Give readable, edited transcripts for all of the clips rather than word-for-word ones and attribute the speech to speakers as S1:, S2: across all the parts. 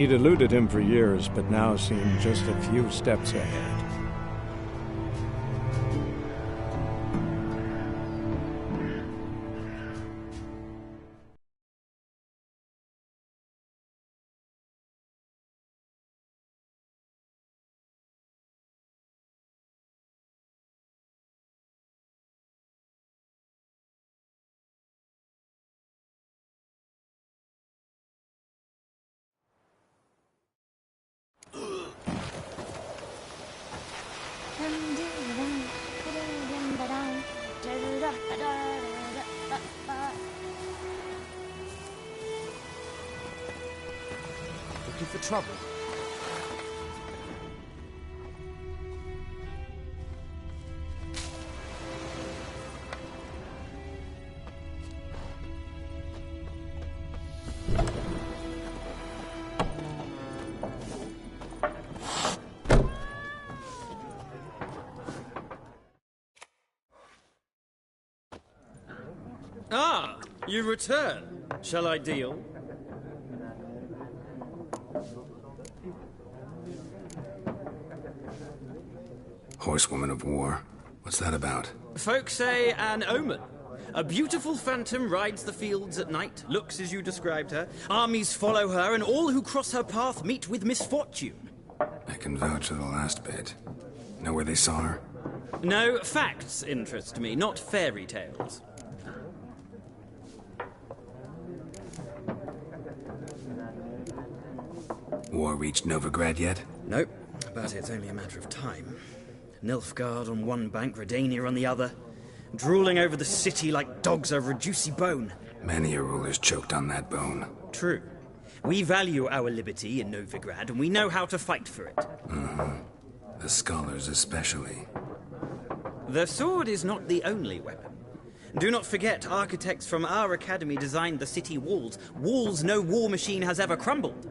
S1: He'd eluded him for years, but now seemed just a few steps ahead.
S2: Looking for trouble?
S3: Ah, you return. Shall I deal?
S4: Horsewoman of War. What's that about?
S3: Folk say an omen. A beautiful phantom rides the fields at night, looks as you described her. Armies follow her, and all who cross her path meet with misfortune.
S4: I can vouch for the last bit. Know where they saw her?
S3: No, facts interest me, not fairy tales.
S4: War reached Novigrad yet?
S3: Nope, but it's only a matter of time. Nilfgaard on one bank, Redania on the other, drooling over the city like dogs over a juicy bone.
S4: Many a ruler's choked on that bone.
S3: True. We value our liberty in Novigrad, and we know how to fight for it.
S4: The scholars especially.
S3: The sword is not the only weapon. Do not forget, architects from our academy designed the city walls. Walls no war machine has ever crumbled.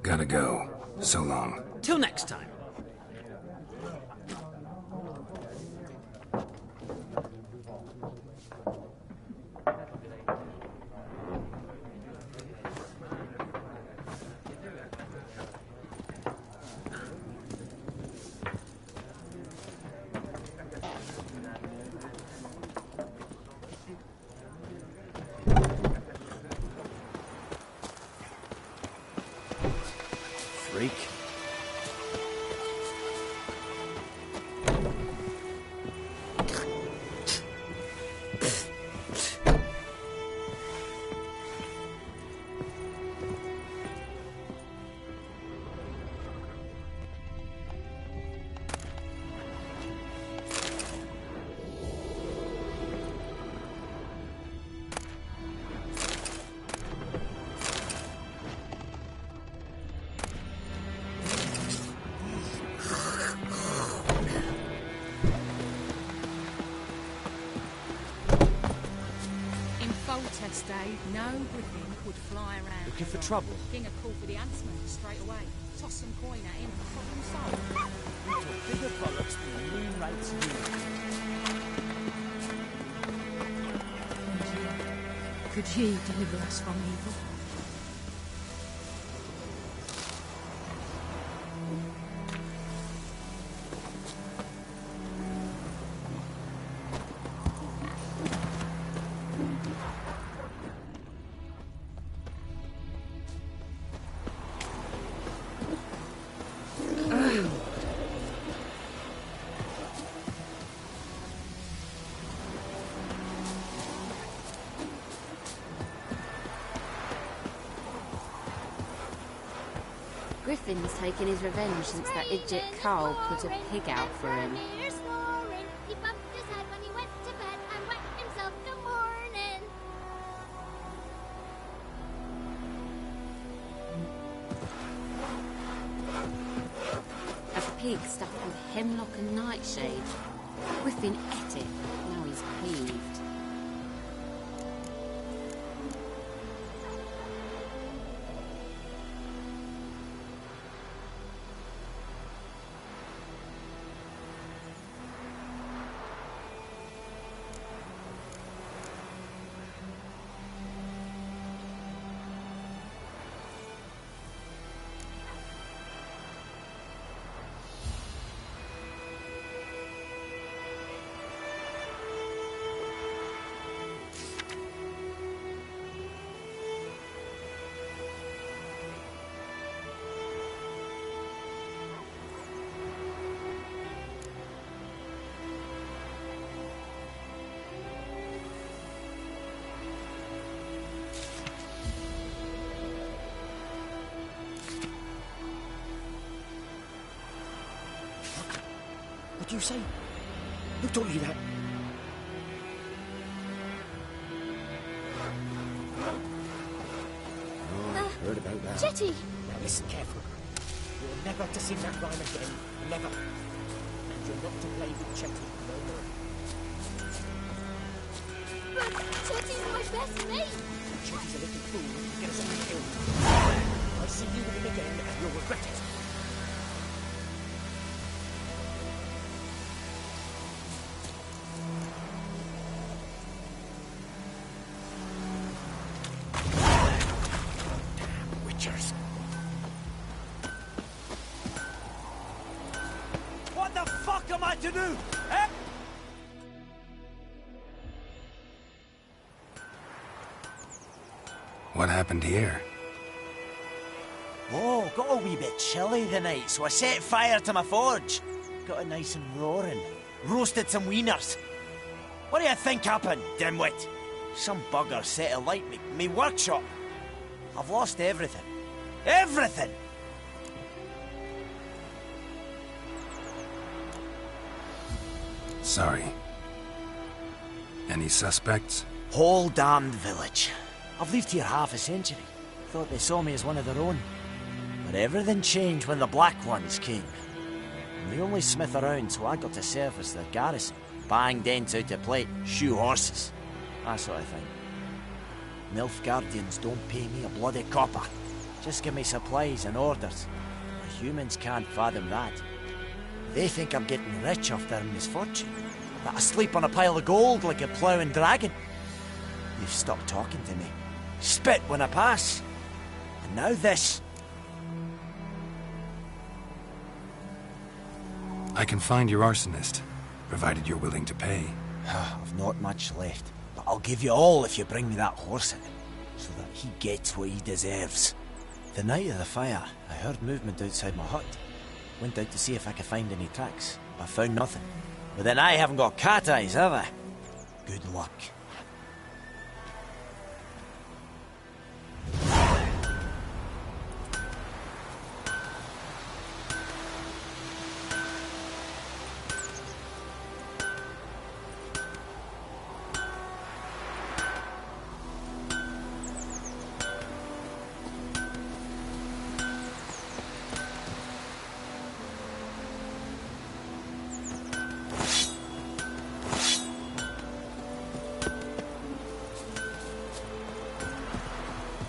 S4: Gotta go. So long.
S3: Till next time. Freak.
S5: Test day, no griffin would fly around.
S2: Looking for trouble?
S5: King would call for the huntsman straight away. Toss some coin at him and problem solved.
S2: Bigger bollocks than a moon rates you.
S5: Could ye deliver us from evil?
S6: Griffin's taken his revenge since that idiot Carl put a pig out for him.
S7: He bumped his head when he went to bed and wet himself in the morning.
S6: A pig stuffed with hemlock and nightshade. Griffin ate it. Now he's peeved.
S2: you say? Who told you that? Heard about that.
S7: Jetty!
S2: Now listen carefully. You're never to sing that rhyme again. Never. And you're not to play with Chetty no more.
S7: But Jetty's my best mate!
S2: Chetty's a little fool who get us all killed. I see you with him again and you'll regret it. Damn witchers. What the fuck am I to do? Eh?
S4: What happened here?
S2: Oh, got a wee bit chilly the night, so I set fire to my forge. Got it nice and roaring. Roasted some wieners. What do you think happened, dimwit? Some bugger set alight me workshop. I've lost everything. Everything!
S4: Sorry. Any suspects?
S2: Whole damned village. I've lived here half a century. Thought they saw me as one of their own. But everything changed when the Black Ones came. I'm the only smith around, so I got to service their garrison. Bang dents out of plate, shoe horses. That sort of thing. Nilfgaardians don't pay me a bloody copper. Just give me supplies and orders. The humans can't fathom that. They think I'm getting rich off their misfortune. That I sleep on a pile of gold like a ploughing dragon. They've stopped talking to me. Spit when I pass. And now this.
S4: I can find your arsonist, provided you're willing to pay.
S2: I've not much left, but I'll give you all if you bring me that horse in, so that he gets what he deserves. The night of the fire, I heard movement outside my hut. Went out to see if I could find any tracks, but I found nothing. But then I haven't got cat eyes, have I? Good luck.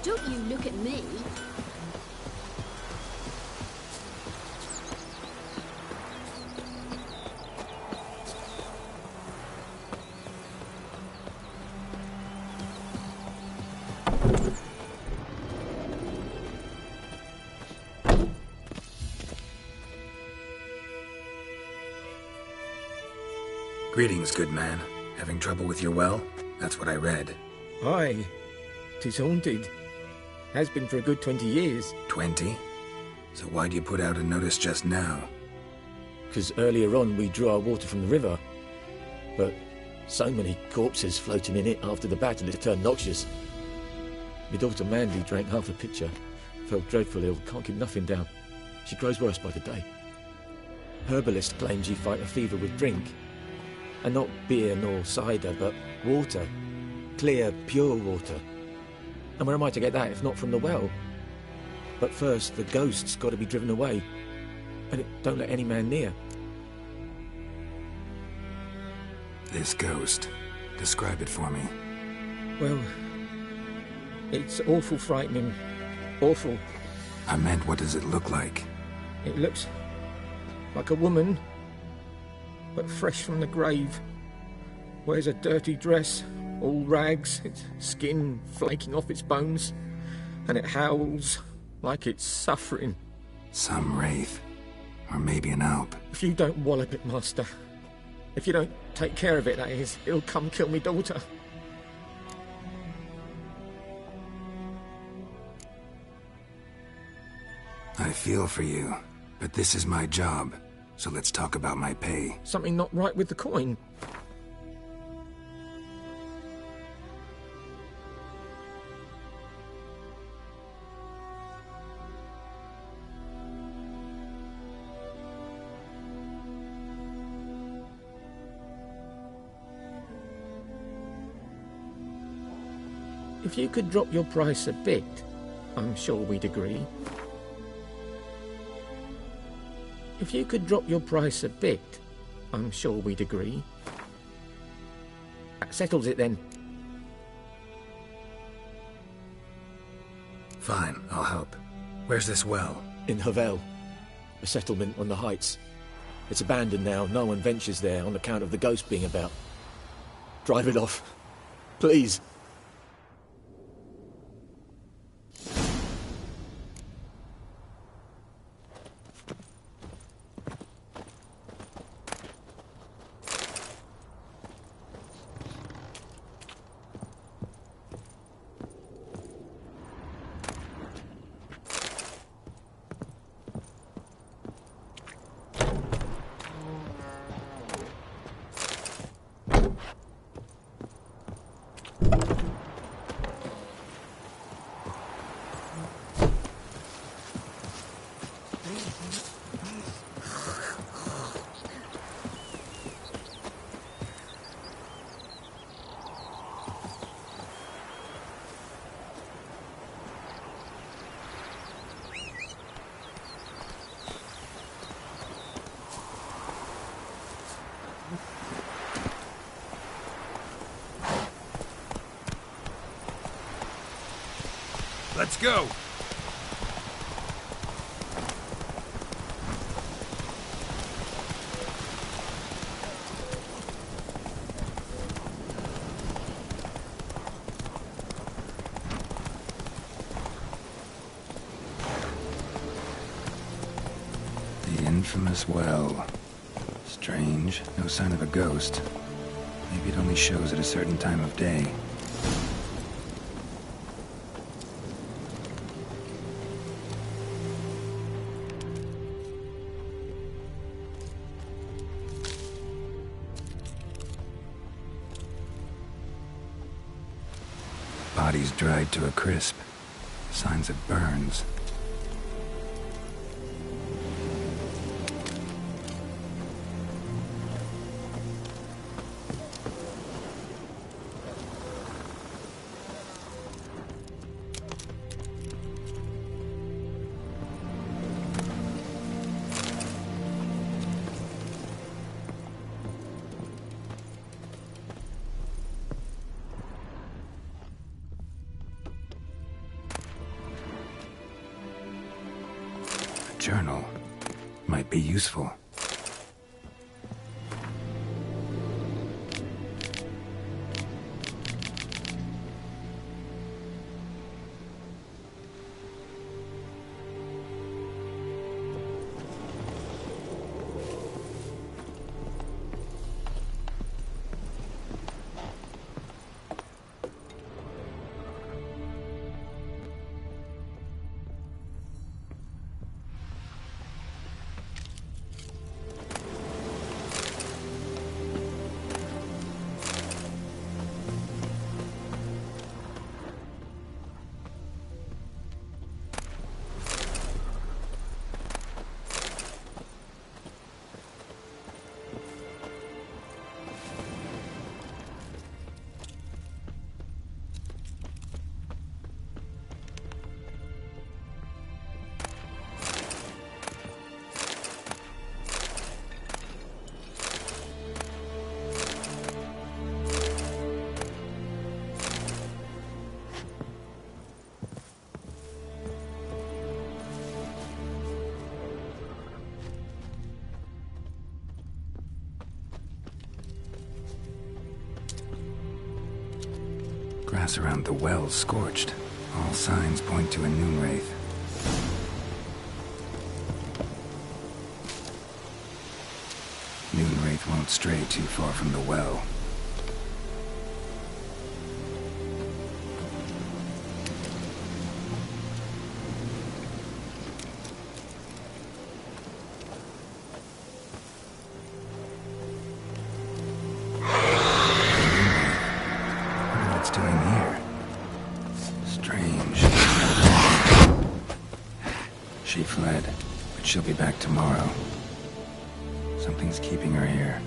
S7: Don't you look at me.
S4: Greetings, good man. Having trouble with your well? That's what I read.
S8: Aye, 'tis haunted. Has been for a good 20 years.
S4: 20? So why do you put out a notice just now?
S8: 'Cause earlier on we drew our water from the river. But so many corpses floating in it after the battle it turned noxious. My daughter Mandy drank half a pitcher. Felt dreadful ill, can't keep nothing down. She grows worse by the day. Herbalist claims you fight a fever with drink. And not beer nor cider, but water. Clear, pure water. And where am I to get that if not from the well? But first, the ghost's got to be driven away. And it don't let any man near.
S4: This ghost. Describe it for me.
S8: Well, it's awful frightening. Awful.
S4: I meant, what does it look like?
S8: It looks like a woman, but fresh from the grave. Wears a dirty dress, all rags, its skin flaking off its bones, and it howls like it's suffering.
S4: Some wraith. Or maybe an alp.
S8: If you don't wallop it, Master, if you don't take care of it, that is, it'll come kill me daughter.
S4: I feel for you, but this is my job, so let's talk about my pay.
S8: Something not right with the coin. If you could drop your price a bit, I'm sure we'd agree. If you could drop your price a bit, I'm sure we'd agree. That settles it then.
S4: Fine, I'll help. Where's this well?
S8: In Havel, a settlement on the heights. It's abandoned now. No one ventures there on account of the ghost being about. Drive it off. Please.
S4: Let's go! The infamous well. Strange, no sign of a ghost. Maybe it only shows at a certain time of day. Bodies dried to a crisp. Signs of burns. Journal might be useful. Grass around the well scorched. All signs point to a noon wraith. Noon wraith won't stray too far from the well. She fled, but she'll be back tomorrow. Something's keeping her here.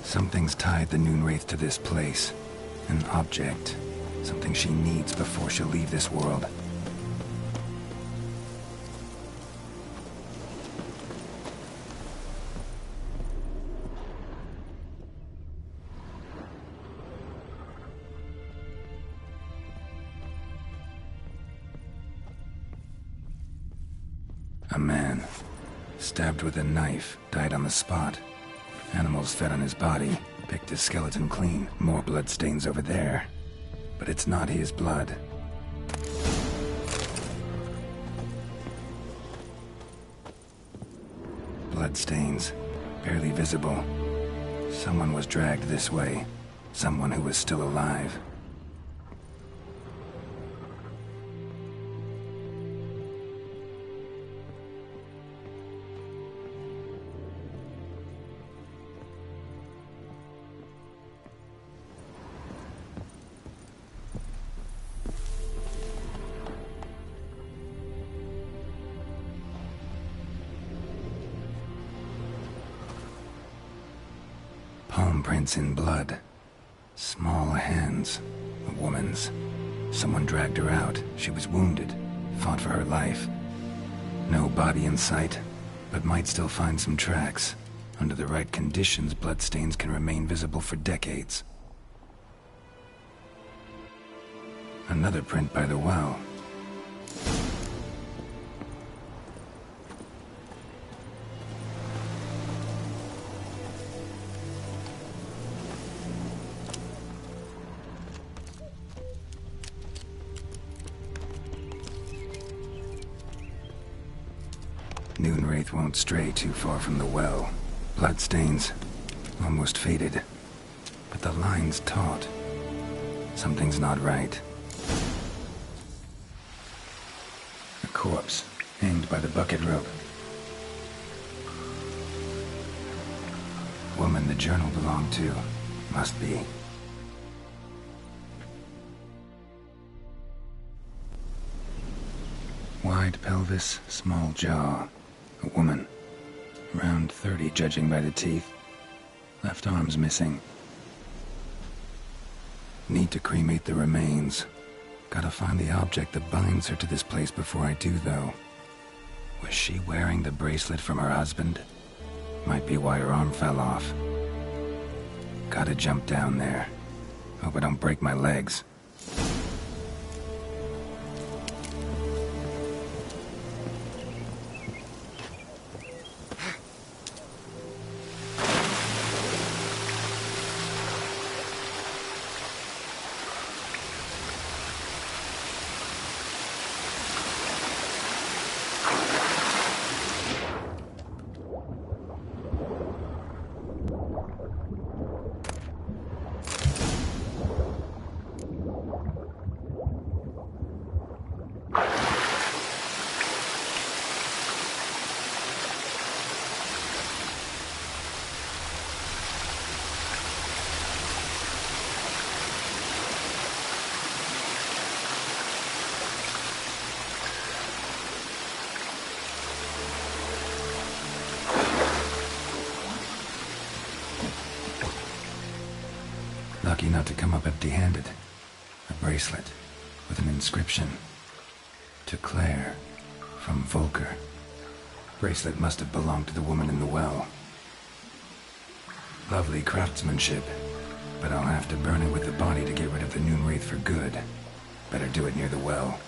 S4: Something's tied the Noonwraith to this place. An object. Something she needs before she'll leave this world. A man, stabbed with a knife, died on the spot. Animals fed on his body, picked his skeleton clean. More bloodstains over there. But it's not his blood. Bloodstains, barely visible. Someone was dragged this way. Someone who was still alive. Palm prints in blood. Small hands. A woman's. Someone dragged her out. She was wounded. Fought for her life. No body in sight, but might still find some tracks. Under the right conditions, bloodstains can remain visible for decades. Another print by the well. Noonwraith won't stray too far from the well. Bloodstains, almost faded. But the line's taut. Something's not right. A corpse, hanged by the bucket rope. Woman the journal belonged to. Must be. Wide pelvis, small jaw. A woman. Around 30, judging by the teeth. Left arm's missing. Need to cremate the remains. Gotta find the object that binds her to this place before I do, though. Was she wearing the bracelet from her husband? Might be why her arm fell off. Gotta jump down there. Hope I don't break my legs. Lucky not to come up empty-handed. A bracelet with an inscription. To Claire, from Volker. Bracelet must have belonged to the woman in the well. Lovely craftsmanship, but I'll have to burn it with the body to get rid of the Noonwraith for good. Better do it near the well.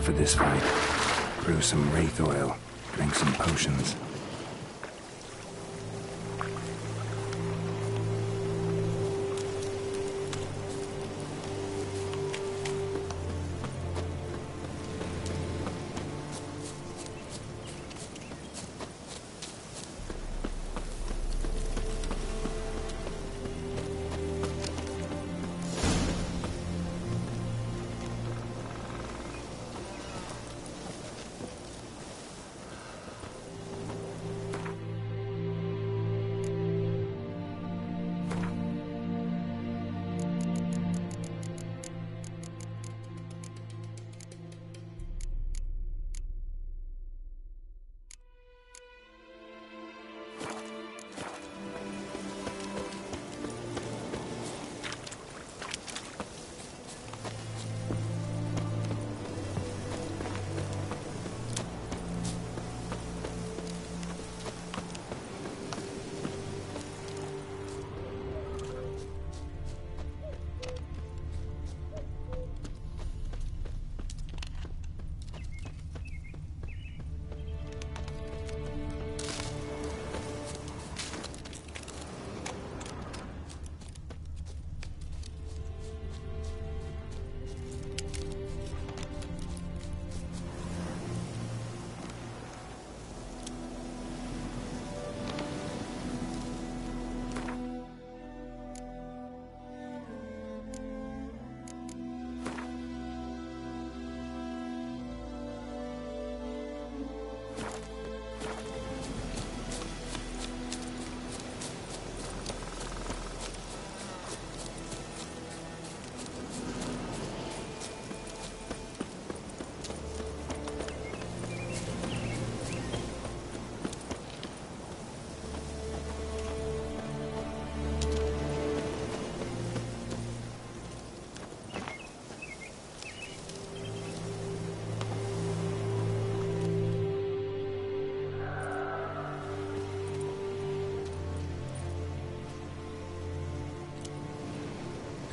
S4: for this fight. Brew some wraith oil. Drink some potions.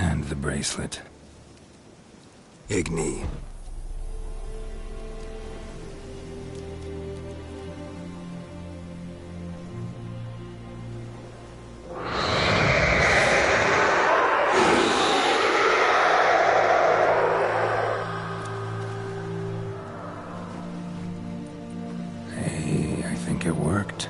S4: And the bracelet. Igni. Hey, I think it worked.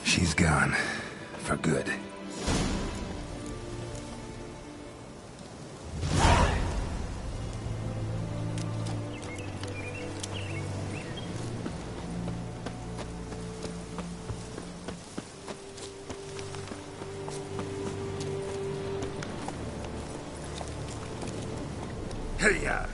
S4: She's gone. For good. Hey-ya!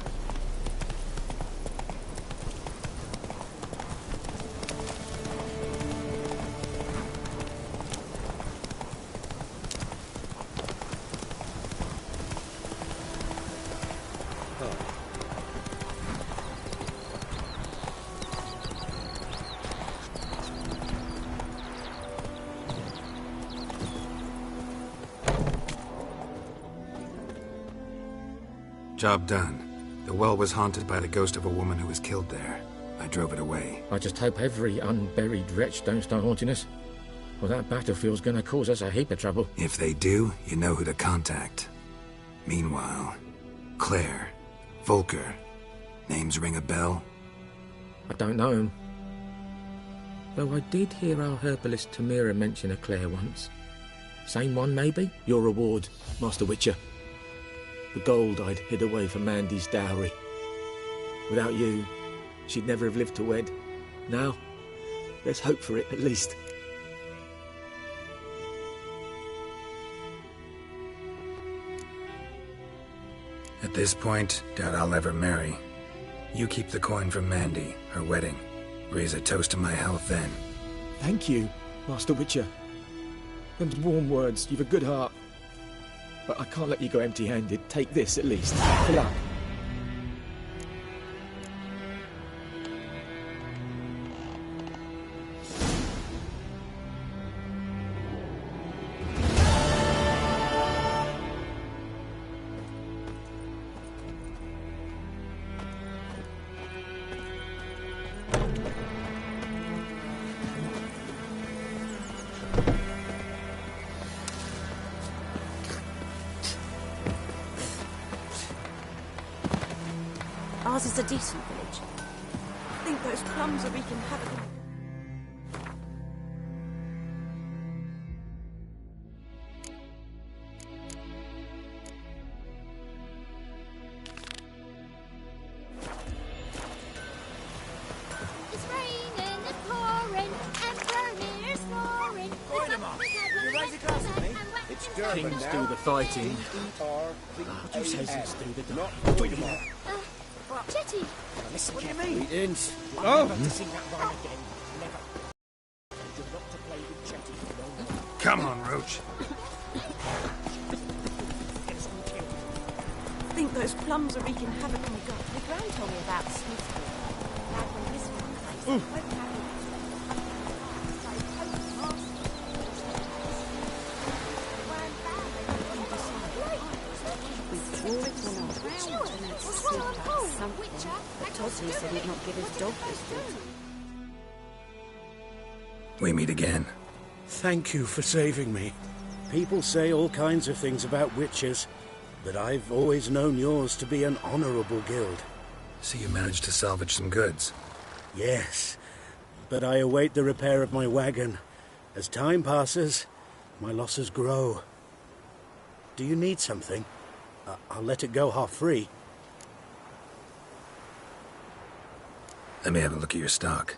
S4: Job done. The well was haunted by the ghost of a woman who was killed there. I drove it away.
S8: I just hope every unburied wretch don't start haunting us. Well, that battlefield's gonna cause us a heap of trouble.
S4: If they do, you know who to contact. Meanwhile, Claire, Volker, names ring a bell?
S8: I don't know him. Though I did hear our herbalist Tamira mention a Claire once. Same one, maybe? Your reward, Master Witcher. The gold I'd hid away for Mandy's dowry. Without you, she'd never have lived to wed. Now, there's hope for it, at least.
S4: At this point, doubt I'll ever marry. You keep the coin from Mandy, her wedding. Raise a toast to my health then.
S8: Thank you, Master Witcher. Them's warm words. You've a good heart. But I can't let you go empty-handed. Take this, at least. Good luck.
S6: Ours is a decent village.
S5: I think those plums are wreaking havoc.
S7: It's raining, it's pouring, and Vermeer's snoring.
S8: Kings do the fighting. Producers do the docking.
S7: Jetty,
S2: What do you mean?
S1: Didn't.
S4: Come on, Roach.
S5: I think those plums are wreaking havoc on the gut.
S6: My gran told me about Smithfield. Back when this one place. Tosley said he'd not give his dog this water.
S4: We meet again.
S1: Thank you for saving me. People say all kinds of things about witches, but I've always known yours to be an honorable guild.
S4: So you managed to salvage some goods.
S1: Yes, but I await the repair of my wagon. As time passes, my losses grow. Do you need something? I'll let it go half-free.
S4: Let me have a look at your stock.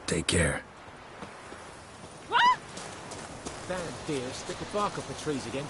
S4: Take care.
S8: Damn deer, stick the bark off the trees again.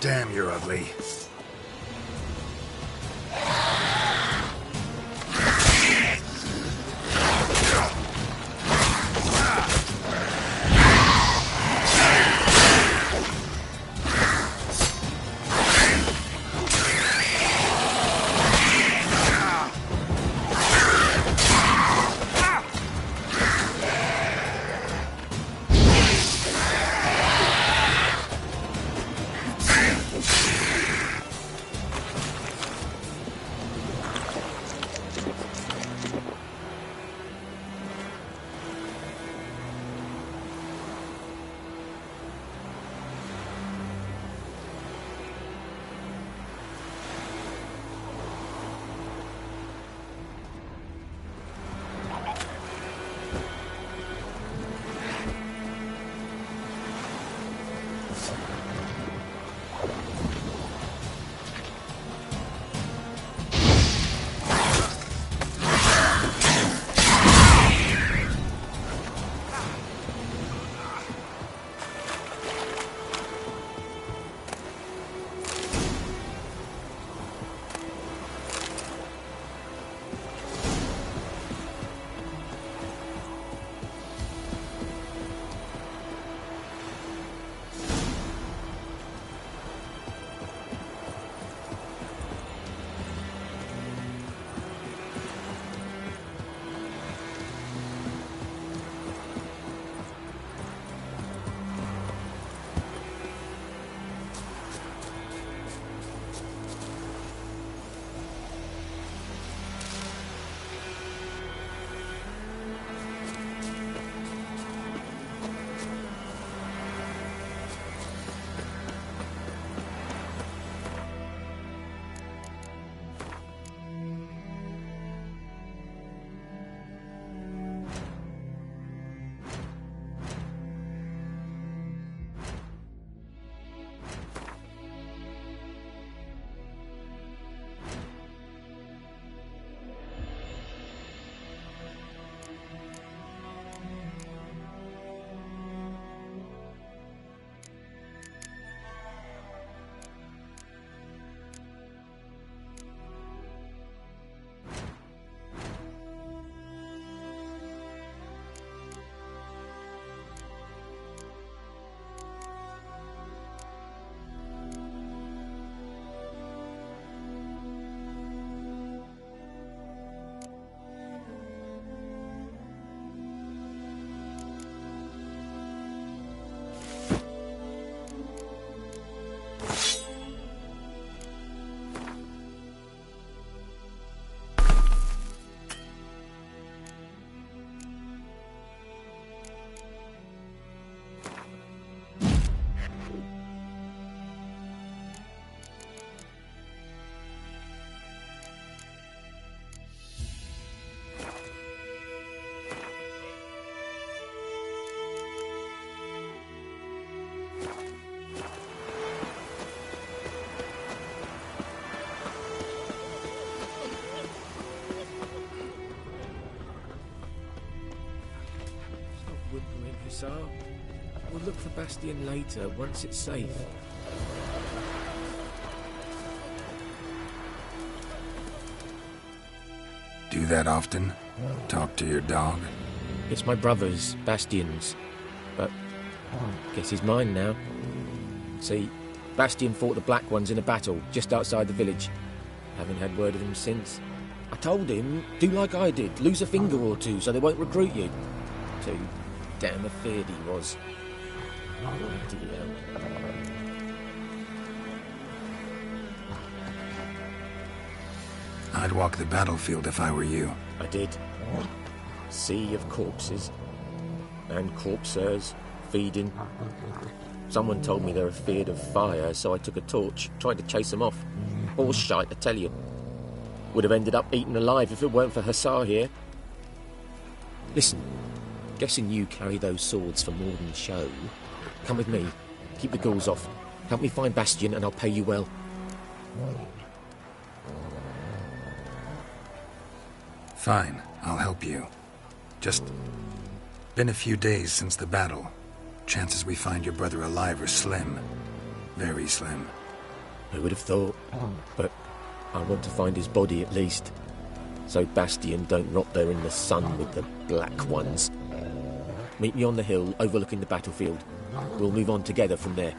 S4: Damn, you're ugly.
S8: Hussar. We'll look for Bastion later, once it's safe.
S4: Do that often? Talk to your dog?
S8: It's my brother's, Bastion's. But guess he's mine now. See, Bastion fought the Black Ones in a battle just outside the village. Haven't had word of him since. I told him, do like I did, lose a finger or two so they won't recruit you. Too damn afeard he was. Oh dear.
S4: I'd walk the battlefield if I were you.
S8: I did. Sea of corpses. And corpsers, feeding. Someone told me they're afeard of fire, so I took a torch, tried to chase them off. Horse shite, I tell you. Would have ended up eaten alive if it weren't for Hussar here. Listen, guessing you carry those swords for more than show. Come with me. Keep the ghouls off. Help me find Bastion and I'll pay you well.
S4: Fine, I'll help you. Just been a few days since the battle. Chances we find your brother alive are slim. Very slim.
S8: Who would have thought? But I want to find his body at least, so Bastion don't rot there in the sun with the Black Ones. Meet me on the hill overlooking the battlefield. We'll move on together from there.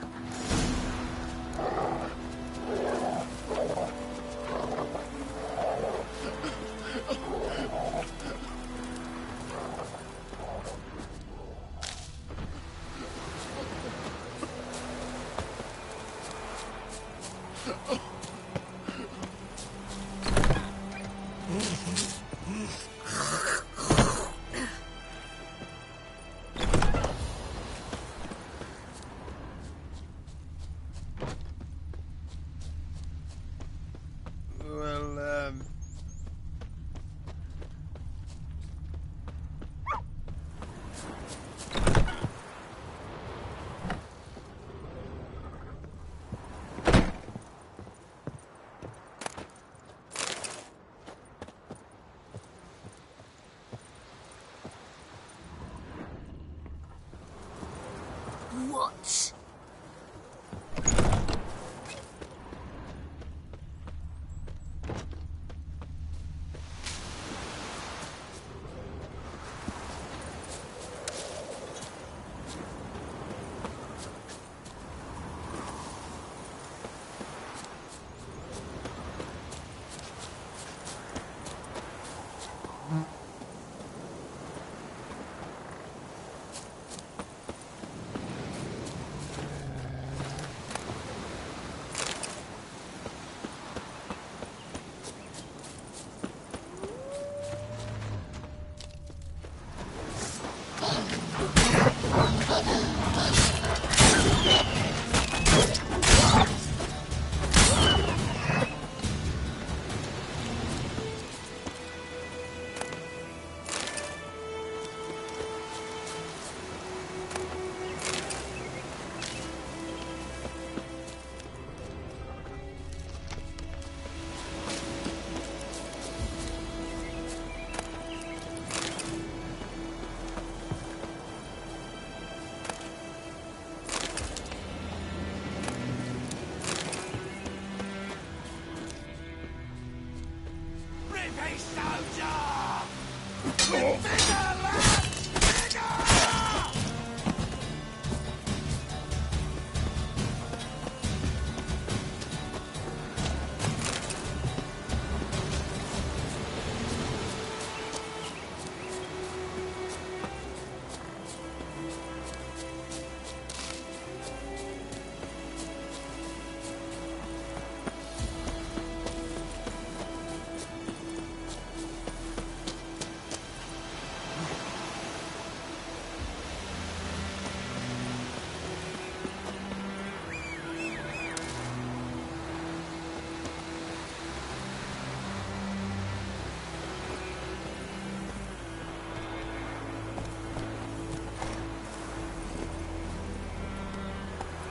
S6: What?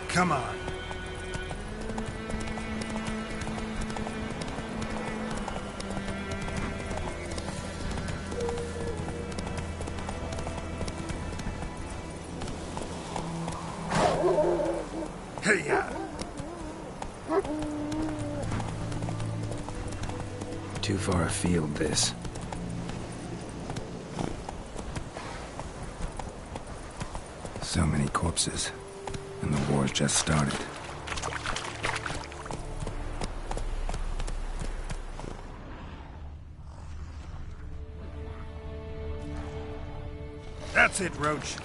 S9: Come on. Hey-ya!
S4: Too far afield, this. So many corpses. And the war's just started.
S9: That's it, Roach.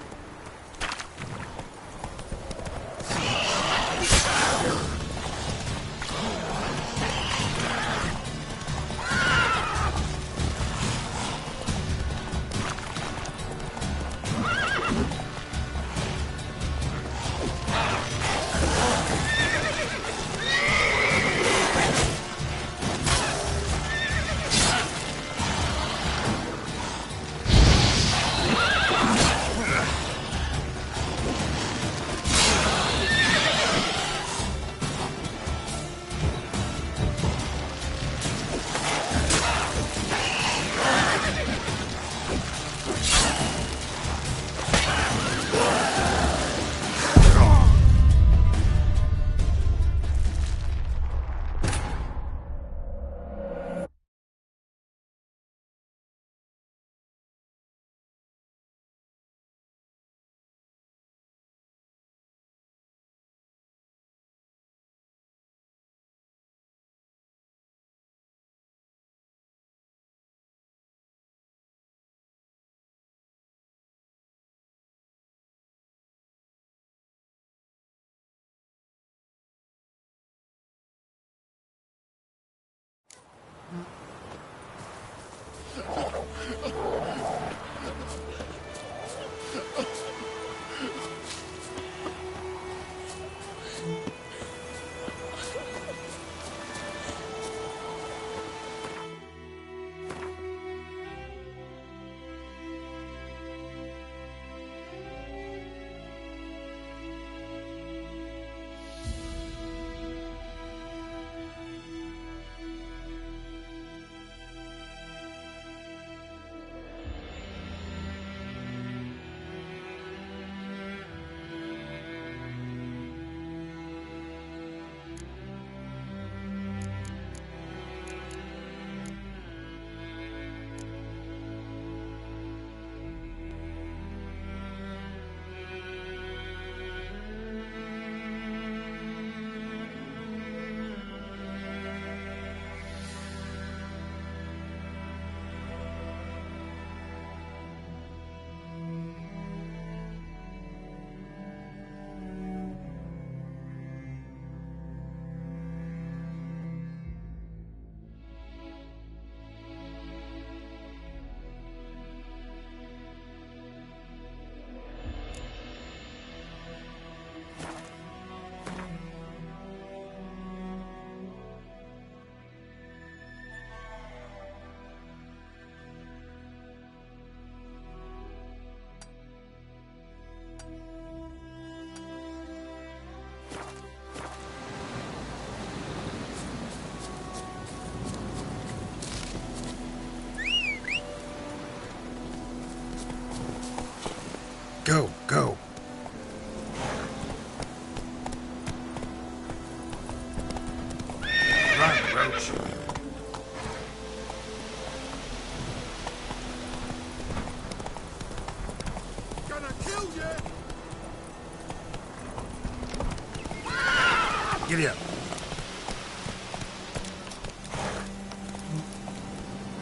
S9: Giddy up.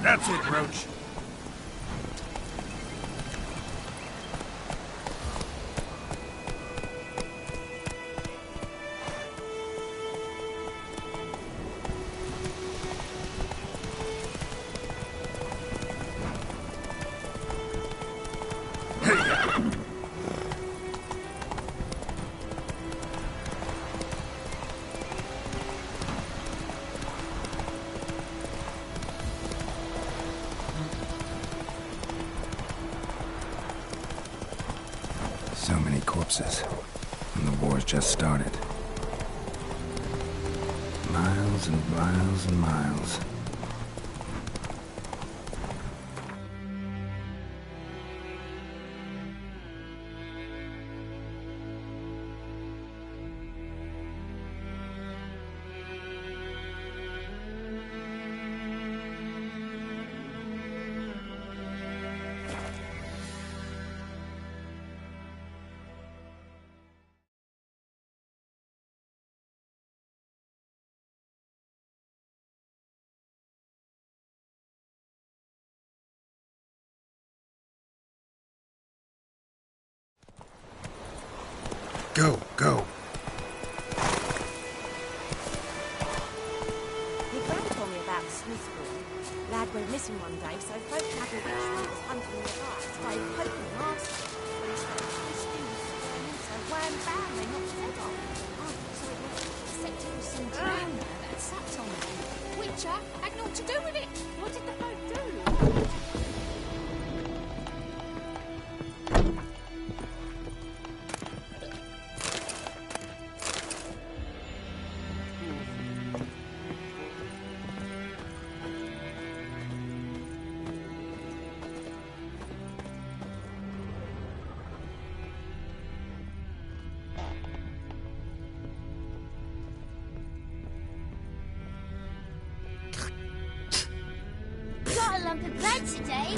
S9: That's it, Roach.
S4: So many corpses. And the war's just started. Miles and miles and miles.
S9: Go, go.
S5: My gran told me about Smithville. Lad went missing one day, so folk had a witch was hunting the guy. Started poking and asking. But he said, "This thing so wham bam, they knocked his head off." Oh, so it was except it was some drowner that sat on him. Witcher had naught to do with it. What did the folk do?
S7: Got a lump of bread today.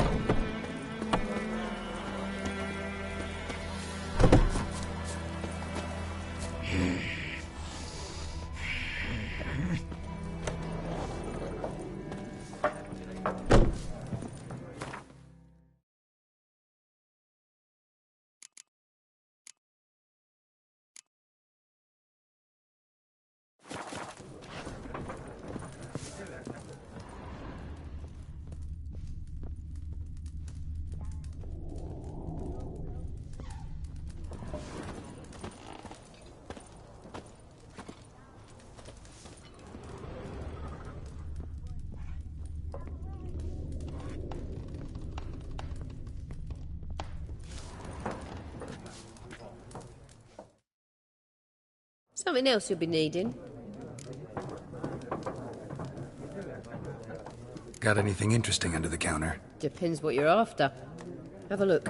S10: Something else you'll be needing.
S4: Got anything interesting under the counter?
S10: Depends what you're after. Have a look.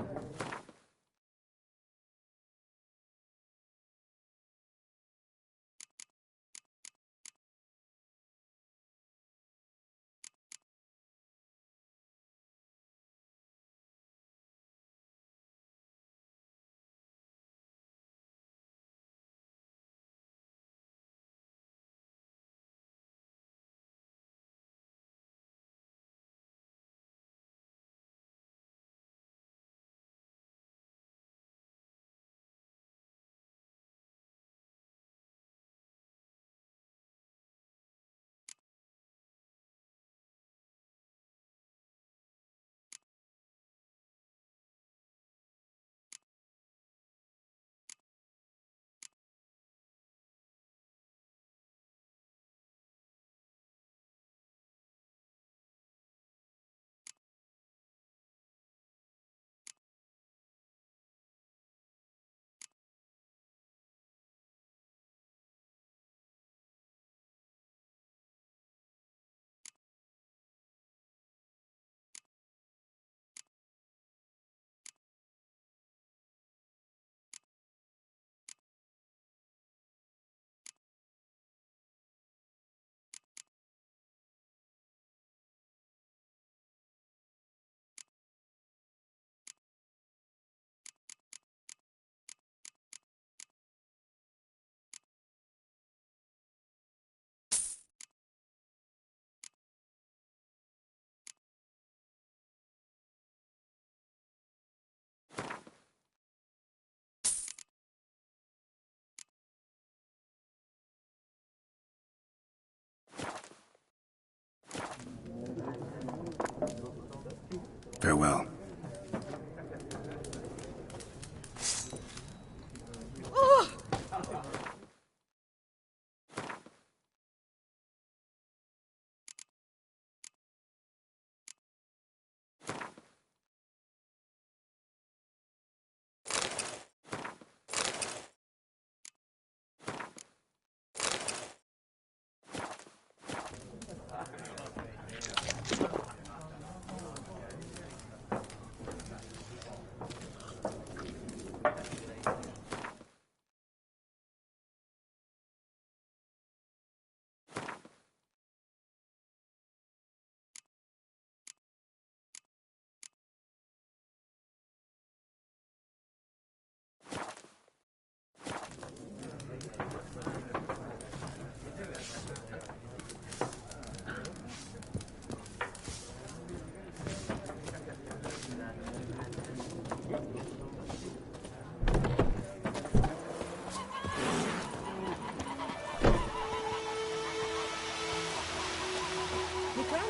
S9: Farewell.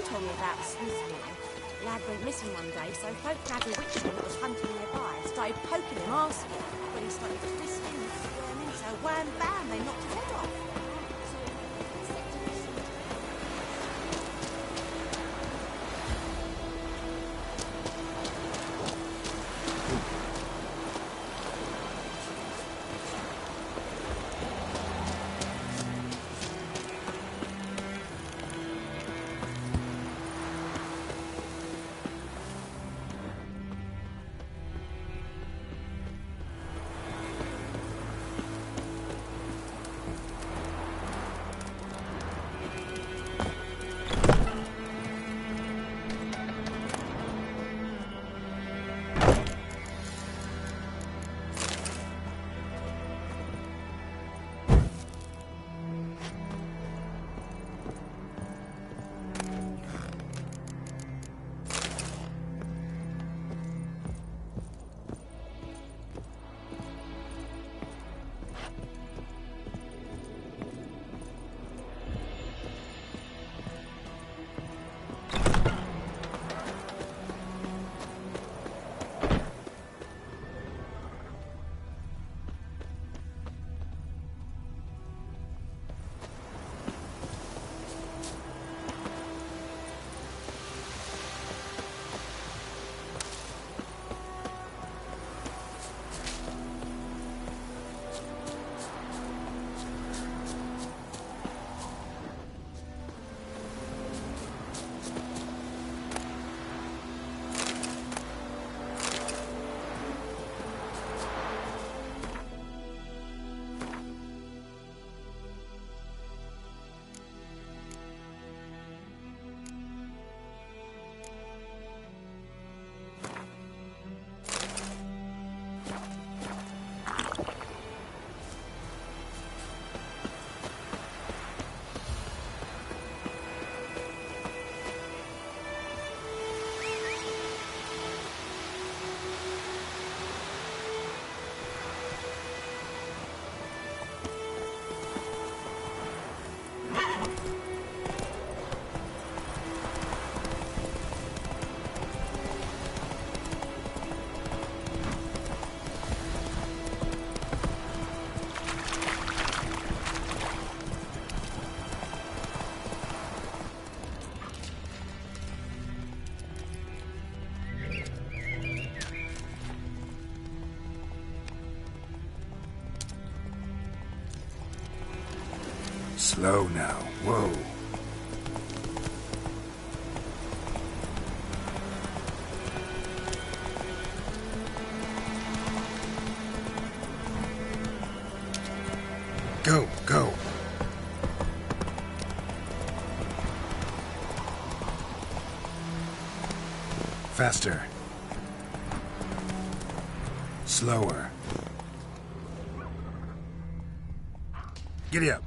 S5: Told me about Smithsville. Lad went missing one day, so folk grabbed a witchman that was hunting nearby and started poking him, asking. But he started twisting and squirming, so wham bam, they knocked his head off.
S9: Slow now. Whoa. Go, go. Faster. Slower. Giddy up.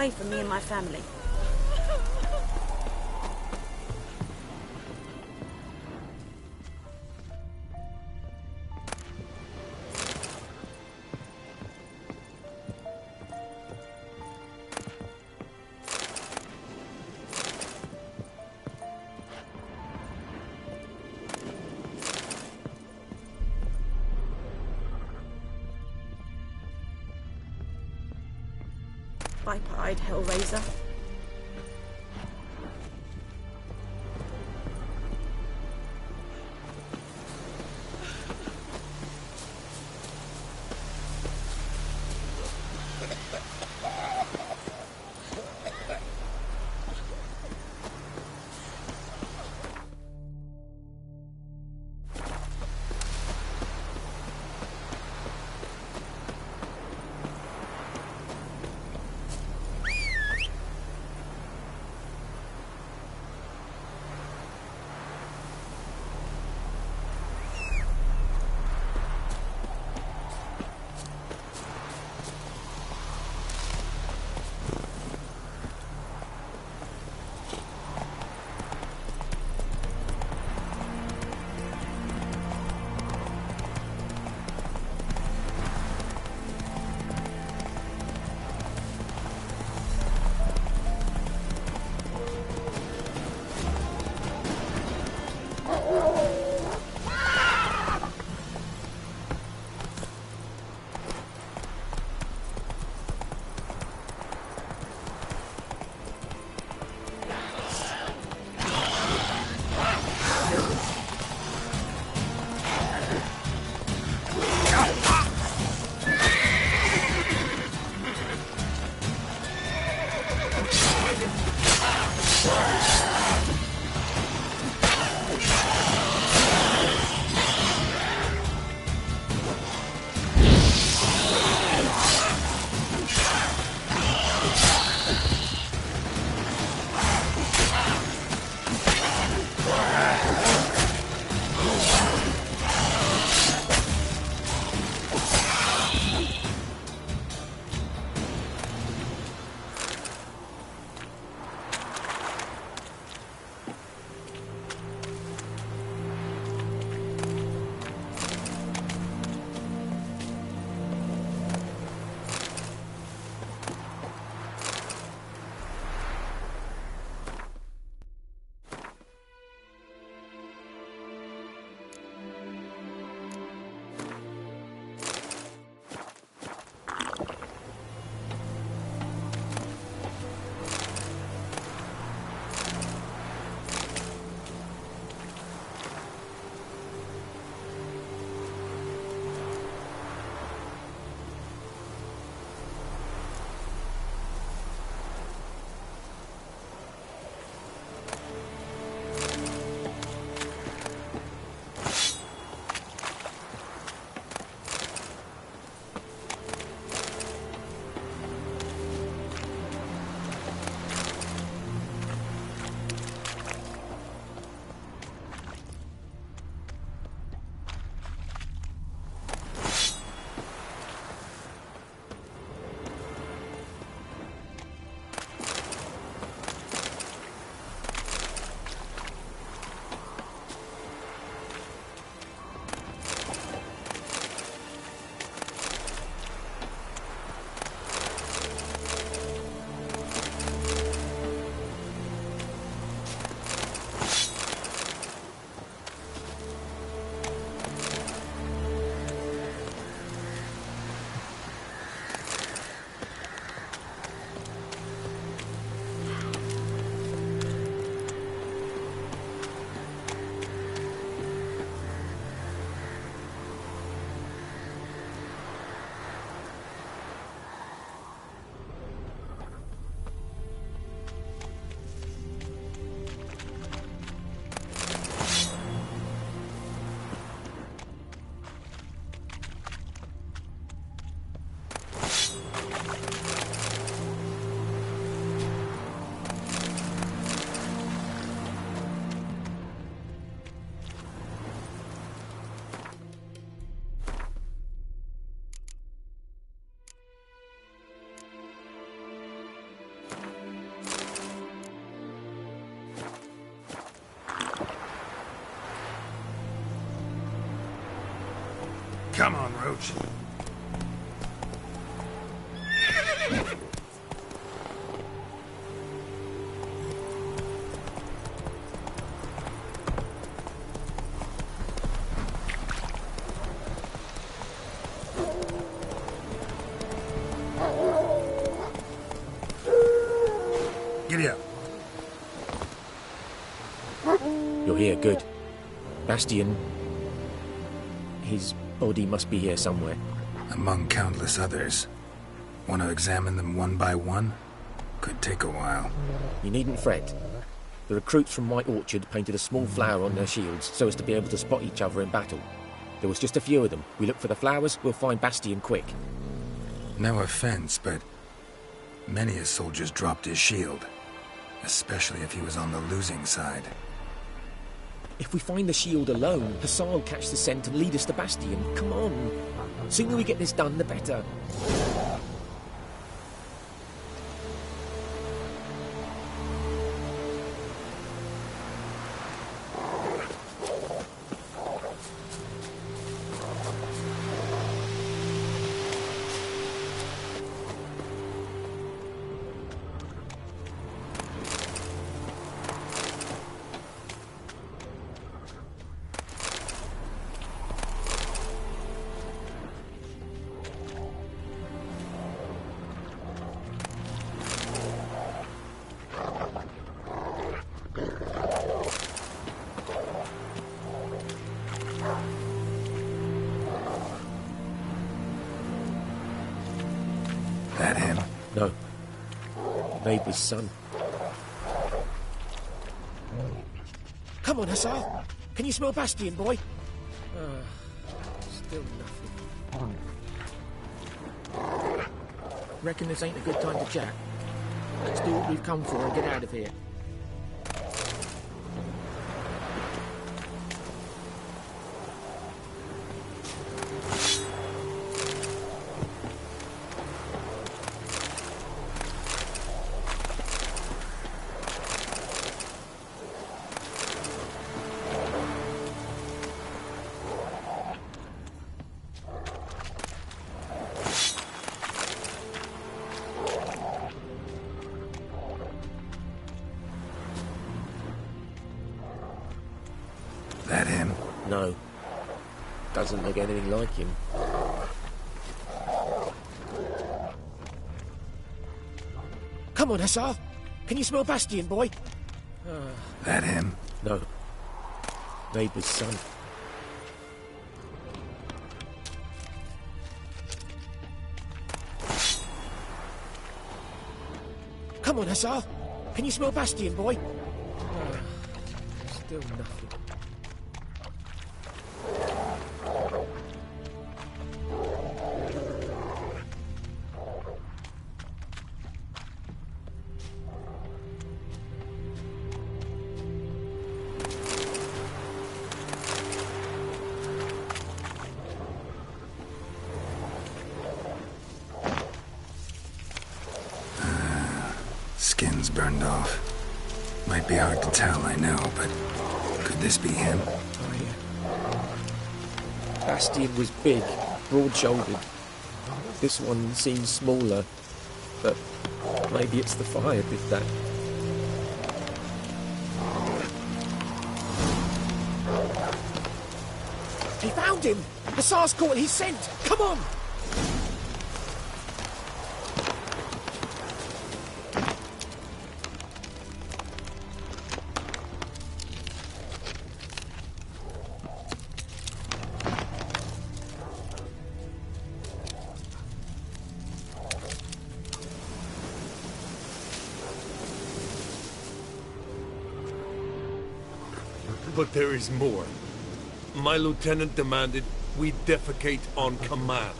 S5: away from me and my family. Viper-eyed Hellraiser.
S9: Come on, Roach. Giddy up.
S8: You're here, good. Bastian... His body must be here somewhere.
S9: Among countless others. Want to examine them one by one? Could take a while.
S8: You needn't fret. The recruits from White Orchard painted a small flower on their shields so as to be able to spot each other in battle. There was just a few of them. We look for the flowers, we'll find Bastian quick.
S9: No offense, but many a soldier's dropped his shield. Especially if he was on the losing side.
S8: If we find the shield alone, Hassan will catch the scent and lead us to Bastian. Come on. Sooner we get this done, the better.
S9: That him?
S8: No. Neighbour's son. Come on, Hassan. Can you smell Bastian, boy? Still nothing. Reckon this ain't a good time to chat. Let's do what we've come for and get out of here.
S9: That him?
S8: No. Doesn't look anything like him. Come on, Hassan. Can you smell Bastian, boy?
S9: That him?
S8: No. Neighbour's son. Come on, Hassan. Can you smell Bastian, boy? Still nothing.
S9: Skin's burned off. Might be hard to tell, I know, but could this be him?
S8: Oh, yeah. Bastian was big, broad-shouldered. This one seems smaller, but maybe it's the fire did that. He found him! Hassan's caught his scent! Come on!
S11: But there is more. My lieutenant demanded we defecate on command.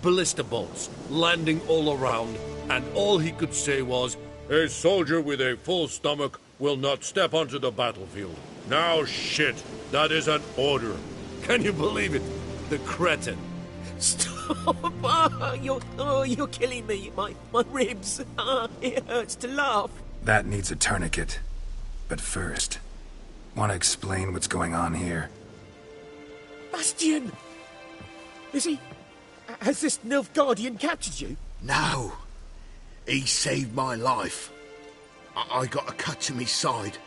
S11: Ballista bolts, landing all around, and all he could say was, "A soldier with a full stomach will not step onto the battlefield." Now shit, that is an order. Can you believe it? The cretin.
S8: Stop! You're killing me. My ribs. It hurts to laugh.
S9: That needs a tourniquet. But first, want to explain what's going on here?
S8: Bastian!
S12: Is he? Has this Nilfgaardian captured you?
S13: No. He saved my life. I got a cut to my side,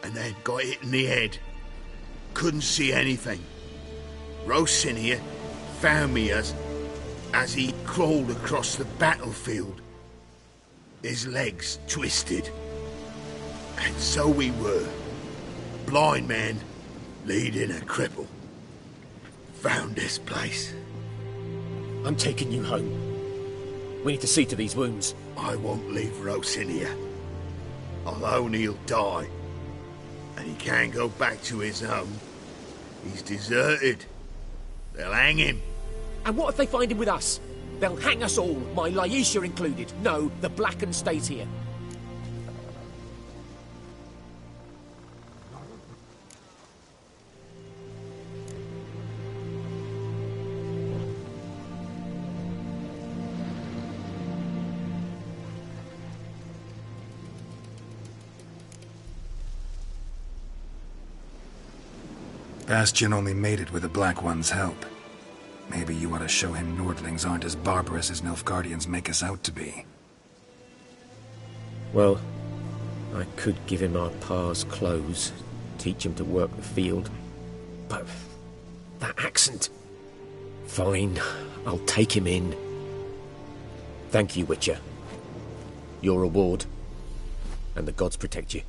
S13: and then got hit in the head. Couldn't see anything. Rosinia found me as he crawled across the battlefield. His legs twisted. And so we were. Blind man leading a cripple. Found this place.
S12: I'm taking you home. We need to see to these wounds.
S13: I won't leave Rosinia. Alone he'll die. And he can't go back to his home. He's deserted. They'll hang him.
S12: And what if they find him with us? They'll hang us all, my Laisha included. No, the Blacken stays here.
S9: Bastion only made it with the Black One's help. Maybe you ought to show him Nordlings aren't as barbarous as Nilfgaardians make us out to be.
S8: Well, I could give him our pa's clothes, teach him to work the field. But that accent... Fine, I'll take him in. Thank you, Witcher. Your reward. And the gods protect you.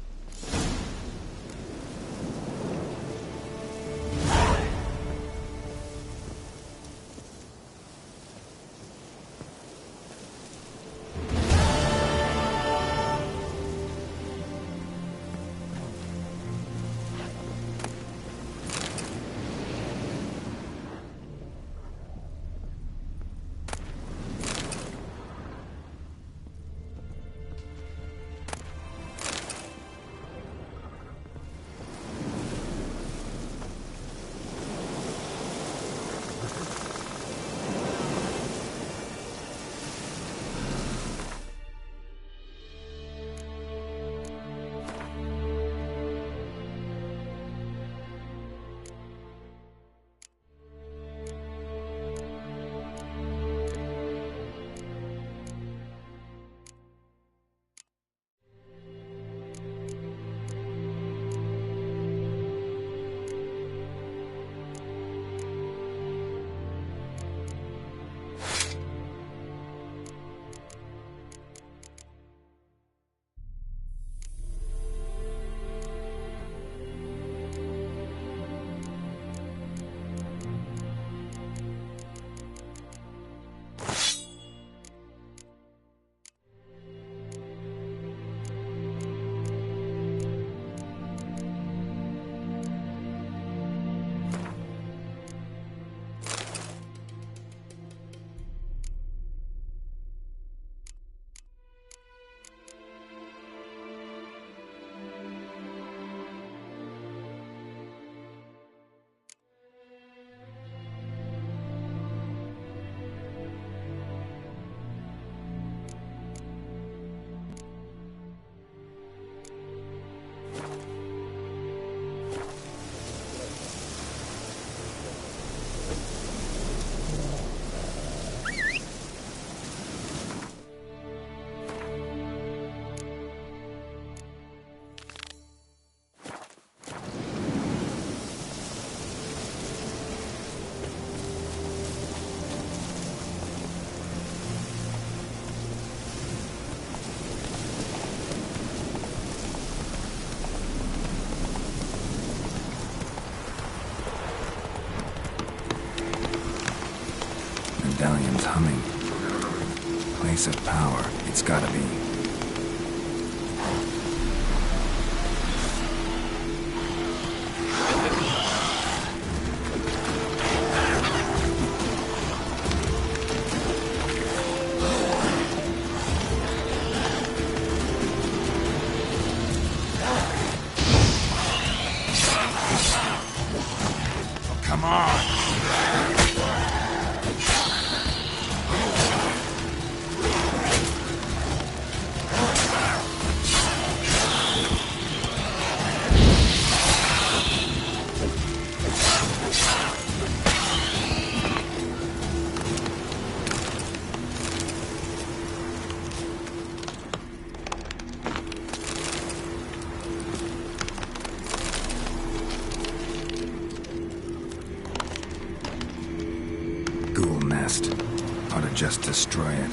S4: Medallion's humming. Place of power, it's gotta be.
S13: Come on!
S4: past. Ought to just destroy it.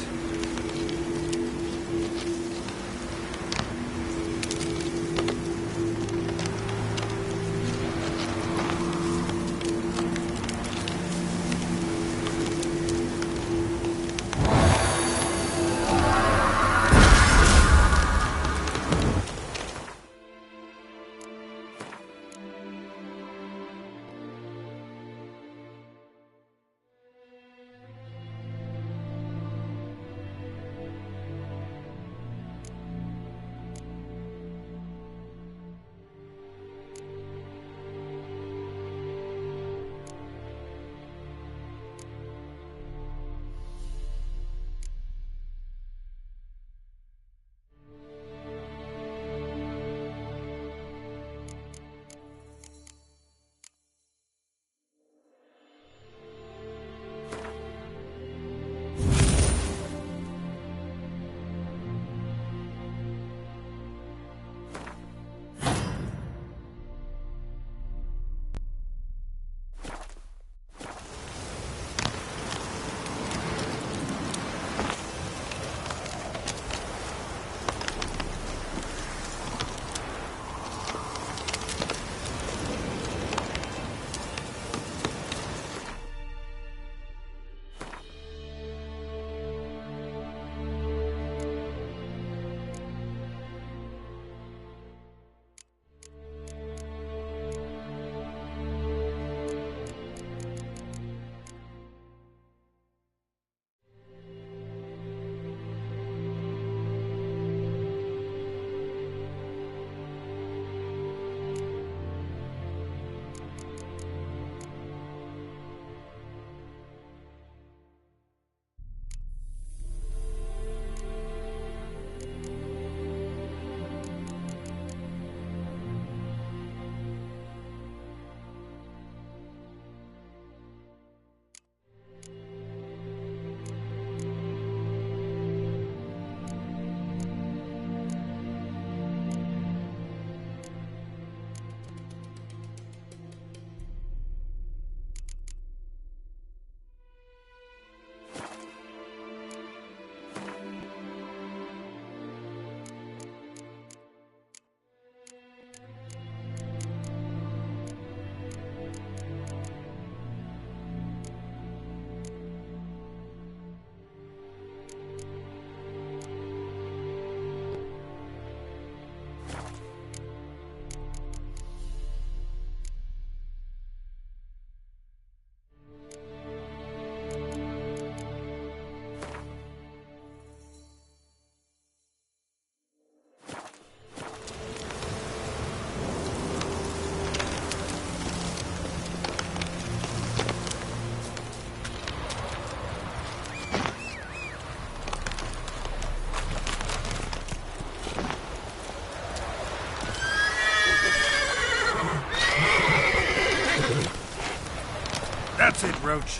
S9: That's it, Roach.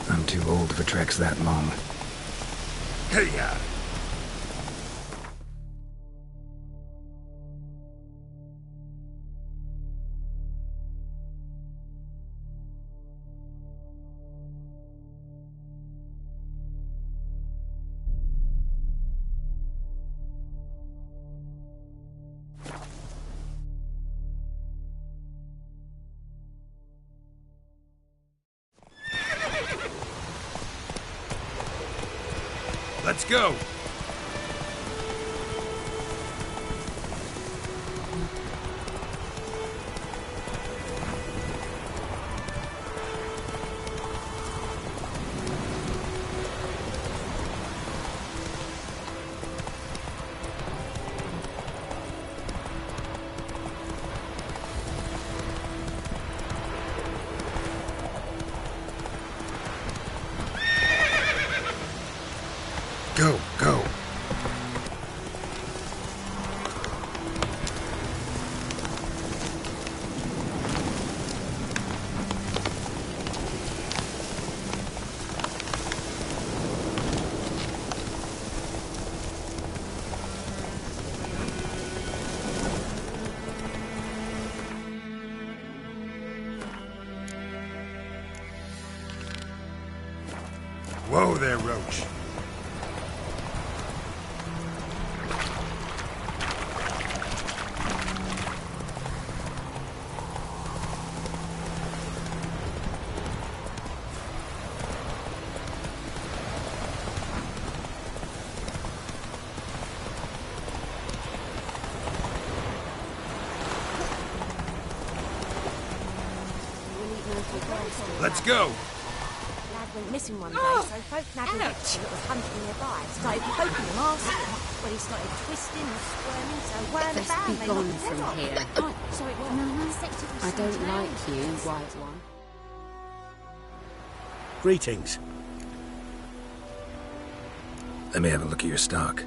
S4: I'm too old for treks that long.
S9: Hey-ya! Let's go! Go, go. Whoa there, Roach. Let's go!
S5: Lad went missing one day, so folk nagged him that was hunting nearby. Started poking him, asking him. When he started twisting and squirming, so wham
S6: Best
S5: bam,
S6: be
S5: they
S6: gone
S5: knocked his
S6: from
S5: head off.
S6: here.
S5: Oh, so it was.
S6: I don't like you, White One.
S1: Greetings.
S9: Let me have a look at your stock.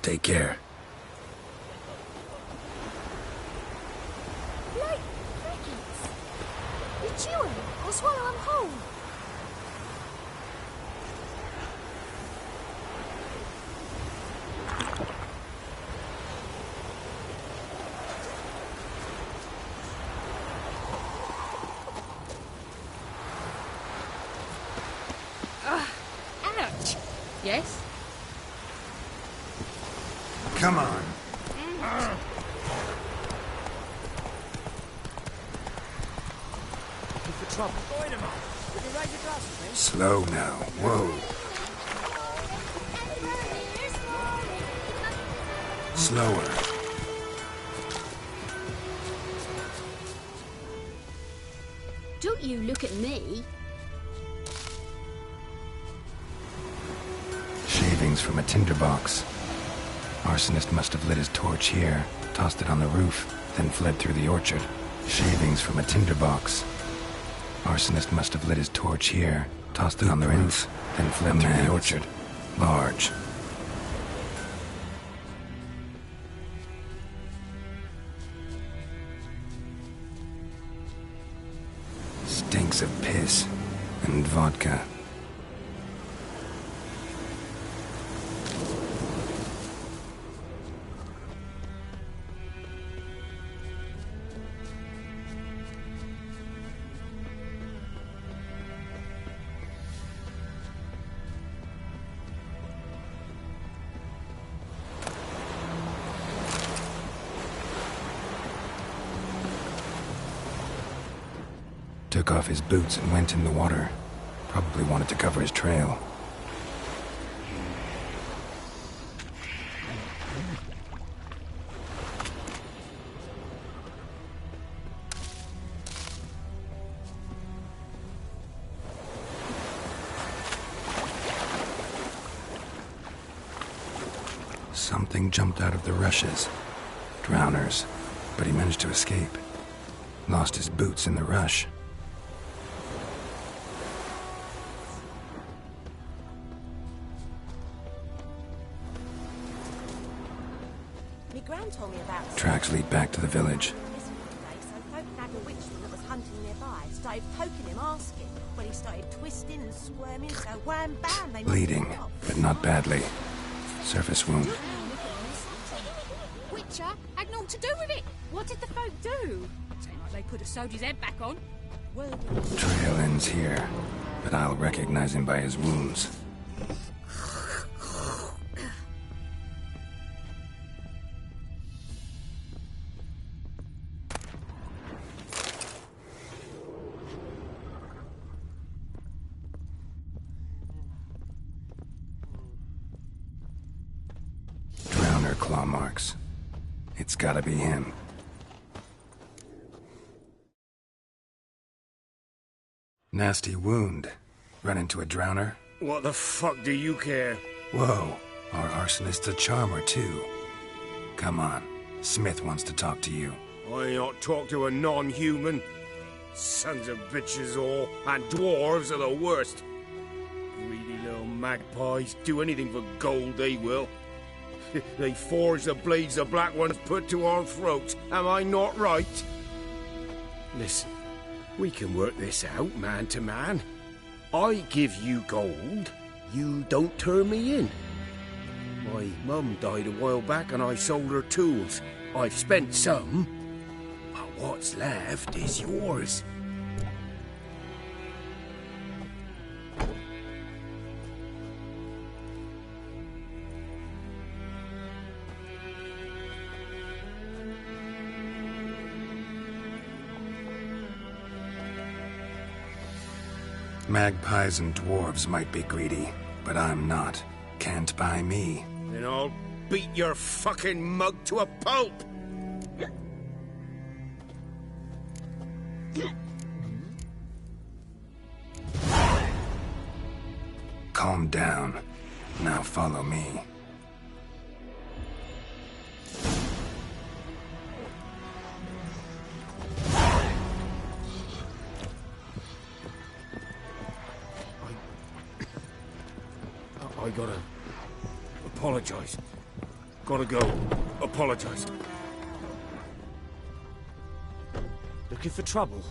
S9: Take care.
S7: Like crickets. You chew 'em or swallow 'em whole.
S10: Ouch! Yes?
S9: Come on.
S2: For trouble. Could you raise your glasses, please?
S9: Slow now. Whoa. Slower.
S6: Don't you look at me.
S4: Shavings from a tinderbox. Arsonist must have lit his torch here. Tossed it on the roof, then fled through the orchard. Shavings from a tinderbox. Arsonist must have lit his torch here, tossed it on the roof, then fled through the orchard. Large. Stinks of piss and vodka. Took off his boots and went in the water. Probably wanted to cover his trail. Something jumped out of the rushes. Drowners. But he managed to escape. Lost his boots in the rush.
S5: Me gran told me about
S4: Tracks lead back to the village.
S5: missing one day, so folk nagged a witchman that was hunting nearby. Started poking him, asking. When he started twisting and squirming, so wham bam, they knocked
S4: Bleeding,
S5: him off.
S4: but not badly. Surface wound.
S14: Witcher had naught to do with it. What did the folk do? Seemed like they put a soldier's head back on.
S4: Trail ends here, but I'll recognize him by his wounds. Drowner claw marks. It's gotta be him. Nasty wound. Run into a drowner?
S15: What the fuck do you care?
S4: Whoa, our arsonist's a charmer too. Come on, Smith wants to talk to you.
S15: I ain't not talk to a non-human. Sons of bitches all, and dwarves are the worst. Greedy little magpies, do anything for gold they will. They forge the blades the Black Ones put to our throats, am I not right? Listen, we can work this out man to man. I give you gold, you don't turn me in. My mum died a while back and I sold her tools. I've spent some, but what's left is yours.
S4: Magpies and dwarves might be greedy, but I'm not. Can't buy me.
S15: Then I'll beat your fucking mug to a pulp!
S4: Calm down. Now follow me.
S15: I gotta apologize. Gotta go. Apologize.
S2: Looking for trouble?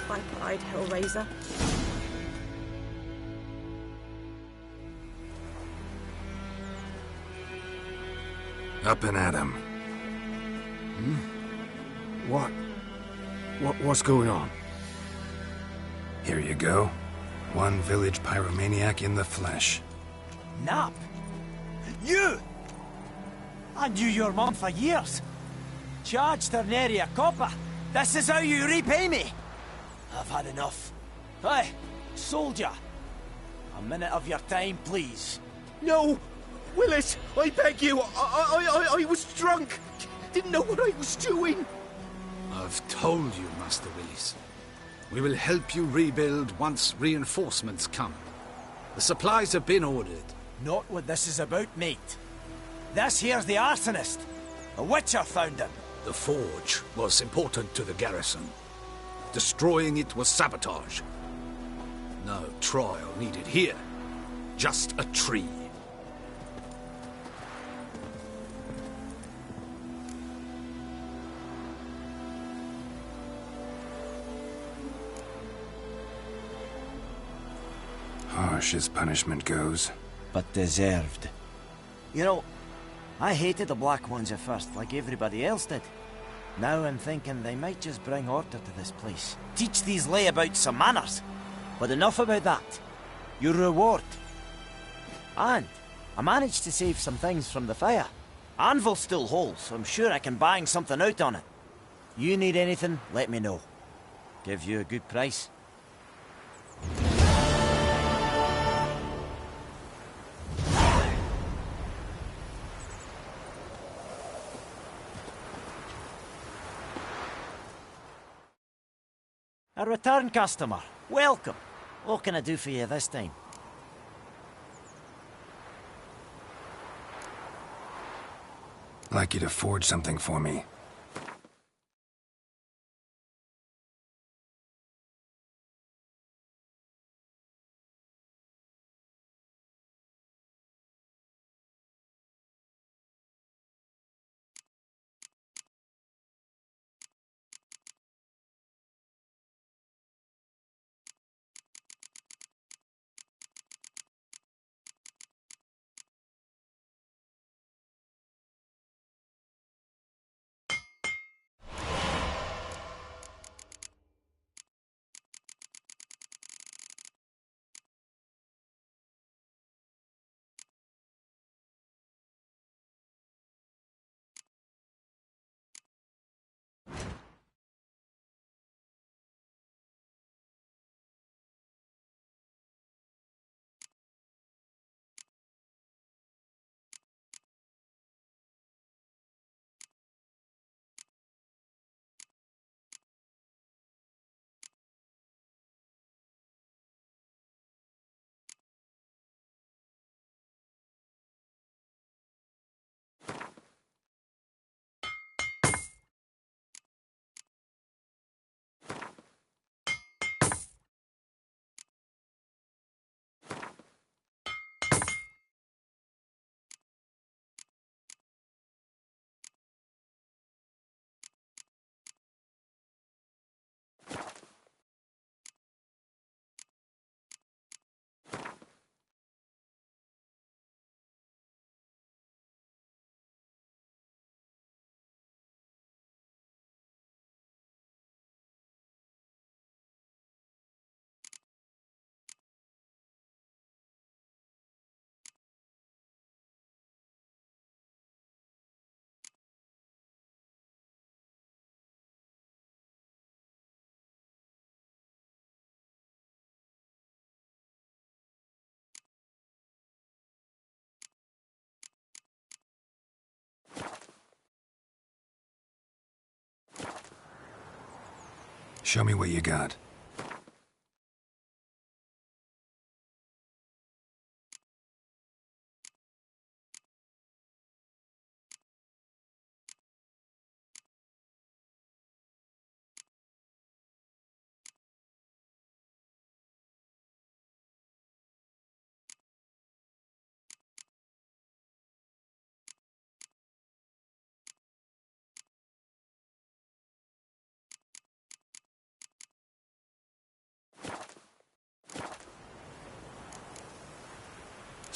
S5: Pipe-eyed Hellraiser.
S9: Up and at 'em.
S15: What's going on?
S9: Here you go. One village pyromaniac in the flesh.
S2: Nap? You! I knew your mum for years. Charged her nary a copper. This is how you repay me. I've had enough. Hey, soldier. A minute of your time, please.
S15: No! Willis, I beg you! I was drunk! Didn't know what I was doing!
S16: I've told you, Master Willis. We will help you rebuild once reinforcements come. The supplies have been ordered.
S2: Not what this is about, mate. This here's the arsonist. A witcher found him.
S16: The forge was important to the garrison. Destroying it was sabotage. No trial needed here. Just a tree.
S9: Harsh as punishment goes.
S2: But deserved. You know, I hated the Black Ones at first, like everybody else did. Now I'm thinking they might just bring order to this place. Teach these layabouts some manners. But enough about that. Your reward. And I managed to save some things from the fire. Anvil's still whole, so I'm sure I can bang something out on it. You need anything, let me know. Give you a good price. A return customer. Welcome. What can I do for you this time?
S9: Like you to forge something for me. Show me what you got.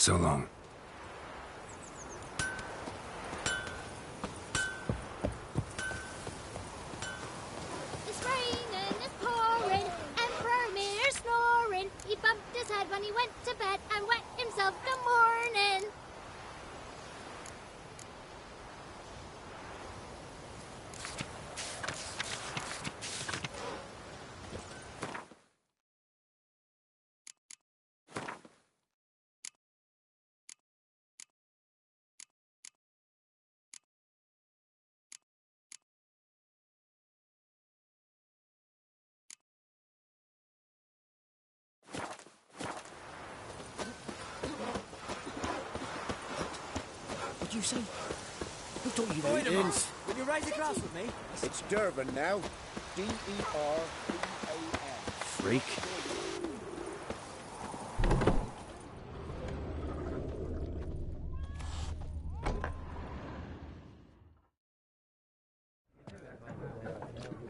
S9: So long.
S7: It's raining, it's pouring, Emperor Mir snoring. He bumped his head when he went to bed and wet himself the morning.
S2: What do you say? Who taught you that?
S15: Greetings.
S2: Will you raise a glass with me?
S15: It's Durban now. D-E-R-B-A-N.
S2: Freak.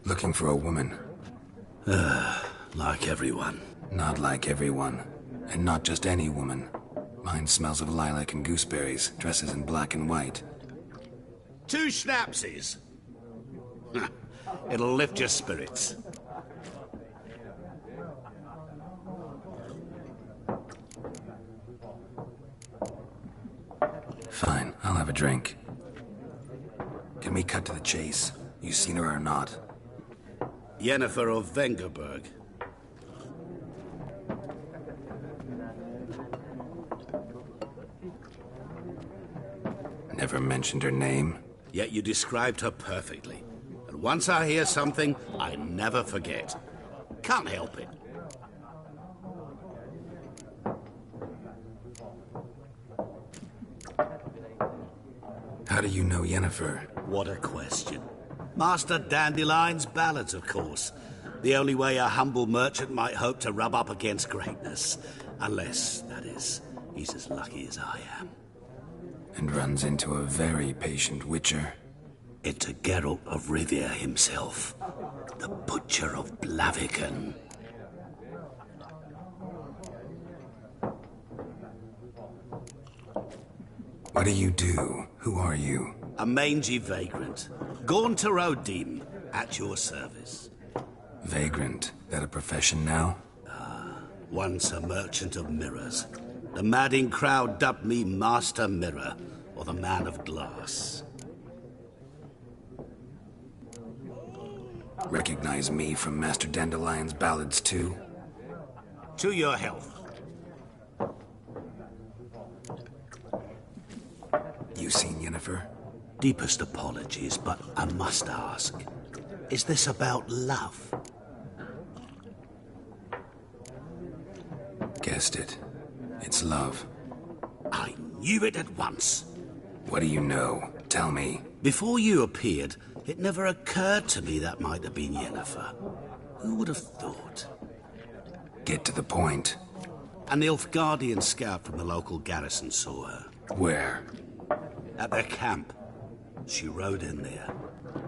S9: Looking for a woman.
S13: Like everyone.
S9: Not like everyone. And not just any woman. Mine smells of lilac and gooseberries, dresses in black and white.
S13: 2 schnapsies. It'll lift your spirits.
S9: Fine, I'll have a drink. Can we cut to the chase? You seen her or not?
S13: Yennefer of Vengerberg.
S9: Never mentioned her name.
S13: Yet you described her perfectly. And once I hear something, I never forget. Can't help it.
S9: How do you know Yennefer?
S13: What a question. Master Dandelion's ballads, of course. The only way a humble merchant might hope to rub up against greatness. Unless, that is, he's as lucky as I am.
S9: And runs into a very patient witcher.
S13: It's a Geralt of Rivia himself. The Butcher of Blaviken.
S9: What do you do? Who are you?
S13: A mangy vagrant. Gaunter O'Deem, at your service.
S9: Vagrant. That a profession now?
S13: Once a merchant of mirrors. The madding crowd dubbed me Master Mirror, or the Man of Glass.
S9: Recognize me from Master Dandelion's ballads too?
S13: To your health.
S9: You seen Yennefer?
S13: Deepest apologies, but I must ask. Is this about love?
S9: Guessed it. It's love.
S13: I knew it at once.
S9: What do you know? Tell me.
S13: Before you appeared, it never occurred to me that might have been Yennefer. Who would have thought?
S9: Get to the point.
S13: A Nilfgaardian scout from the local garrison saw her.
S9: Where?
S13: At their camp. She rode in there.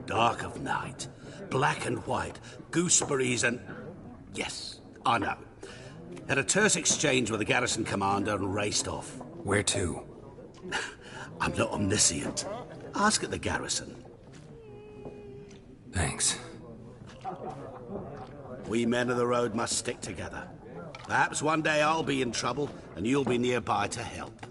S13: Dark of night. Black and white. Gooseberries and... Yes, I know. Had a terse exchange with the garrison commander and raced off.
S9: Where to?
S13: I'm not omniscient. Ask at the garrison.
S9: Thanks.
S13: We men of the road must stick together. Perhaps one day I'll be in trouble and you'll be nearby to help.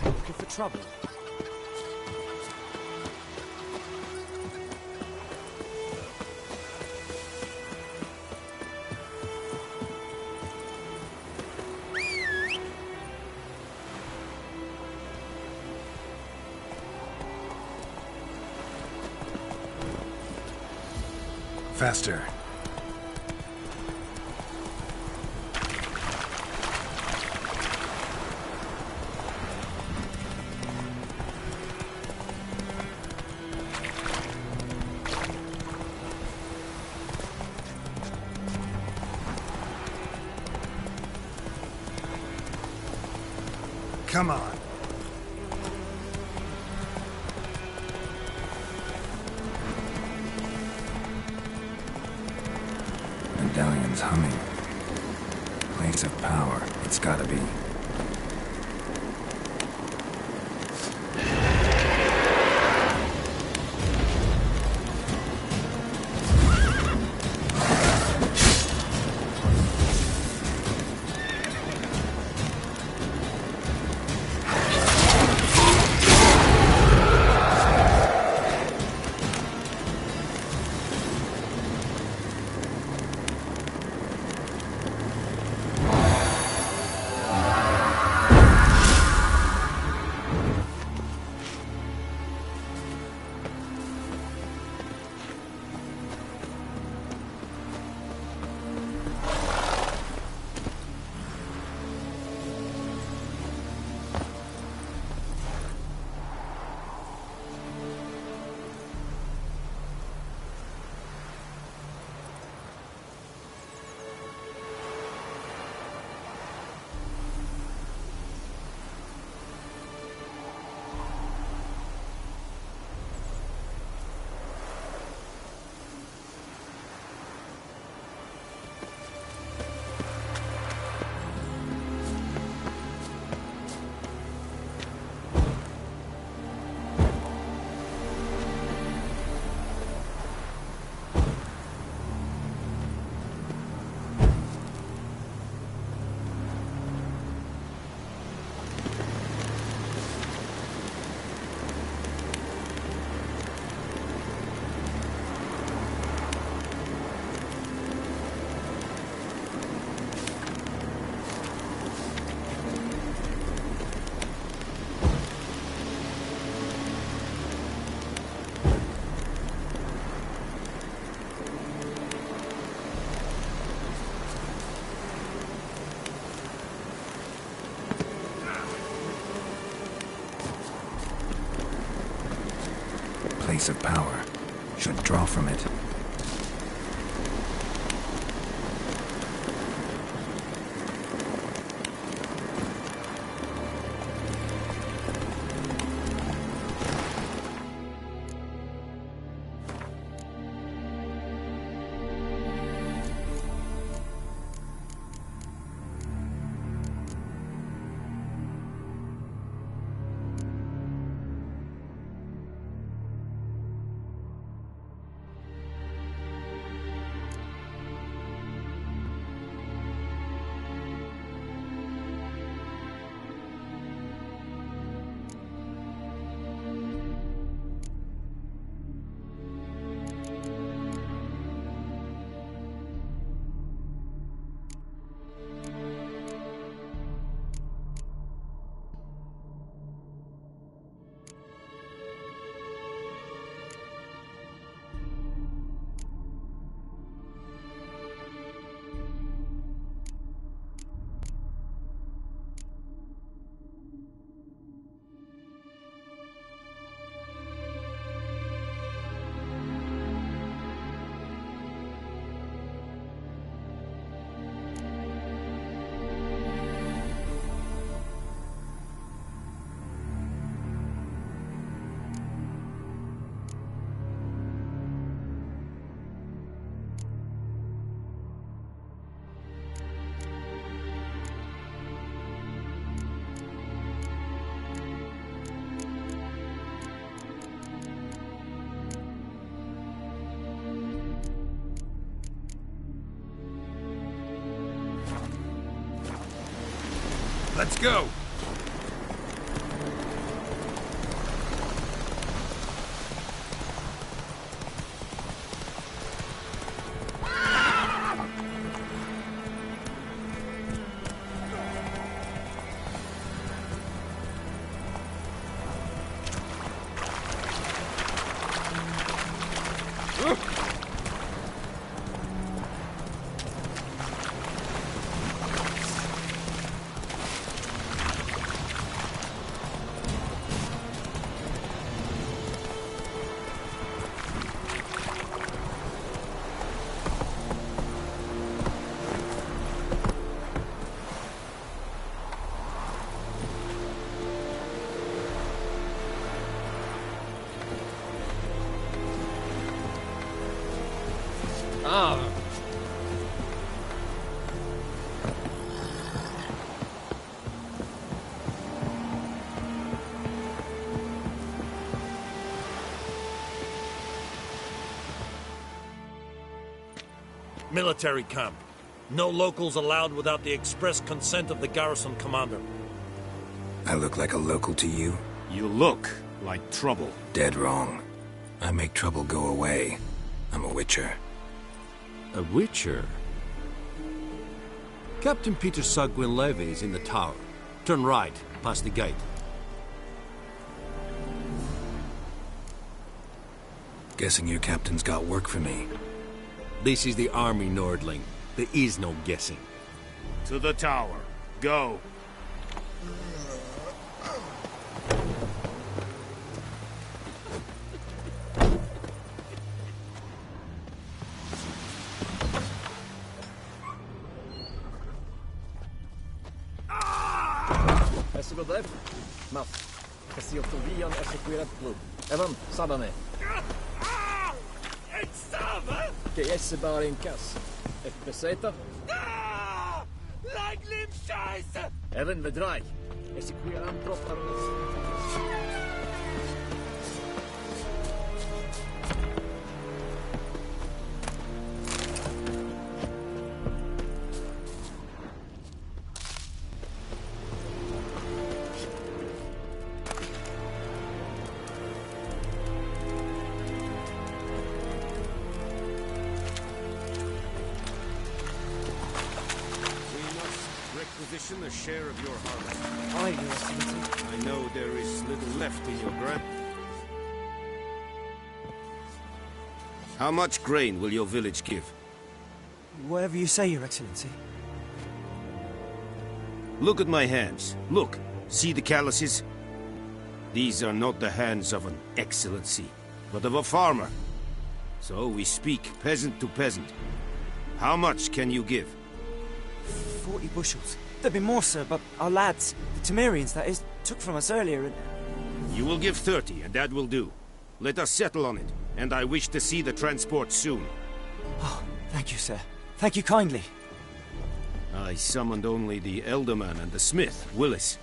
S2: Looking for trouble?
S9: Faster. Come on.
S4: Medallion's humming. Place of power. It's gotta be. Place of power. Should draw from it.
S11: Let's go!
S12: Ah.
S11: Military camp. No locals allowed without the express consent of the garrison commander.
S9: I look like a local to you?
S15: You look like trouble.
S9: Dead wrong. I make trouble go away. I'm a witcher.
S11: A witcher? Captain Peter Saar Gwynleve is in the tower. Turn right, past the gate.
S9: Guessing your captain's got work for me.
S11: This is the army, Nordling. There is no guessing.
S15: To the tower. Go.
S8: Esgodev, Maf, Cassiottovian executed club. Evan, Sadane. Que esse bar in kas. Ek beseta.
S15: Langlim Scheiße!
S8: Evan Vedrai. Execueran tropas.
S15: Requisition a share of your harvest.
S2: Aye, Your Excellency.
S15: I know there is little left in your grant. How much grain will your village give?
S2: Whatever you say, Your Excellency.
S15: Look at my hands. Look. See the calluses? These are not the hands of an excellency, but of a farmer. So we speak peasant to peasant. How much can you give?
S2: 40 bushels. There'd be more, sir, but our lads, the Temerians, that is, took from us earlier and...
S15: You will give 30, and that will do. Let us settle on it, and I wish to see the transport soon.
S2: Oh, thank you, sir. Thank you kindly.
S15: I summoned only the Elderman and the smith, Willis.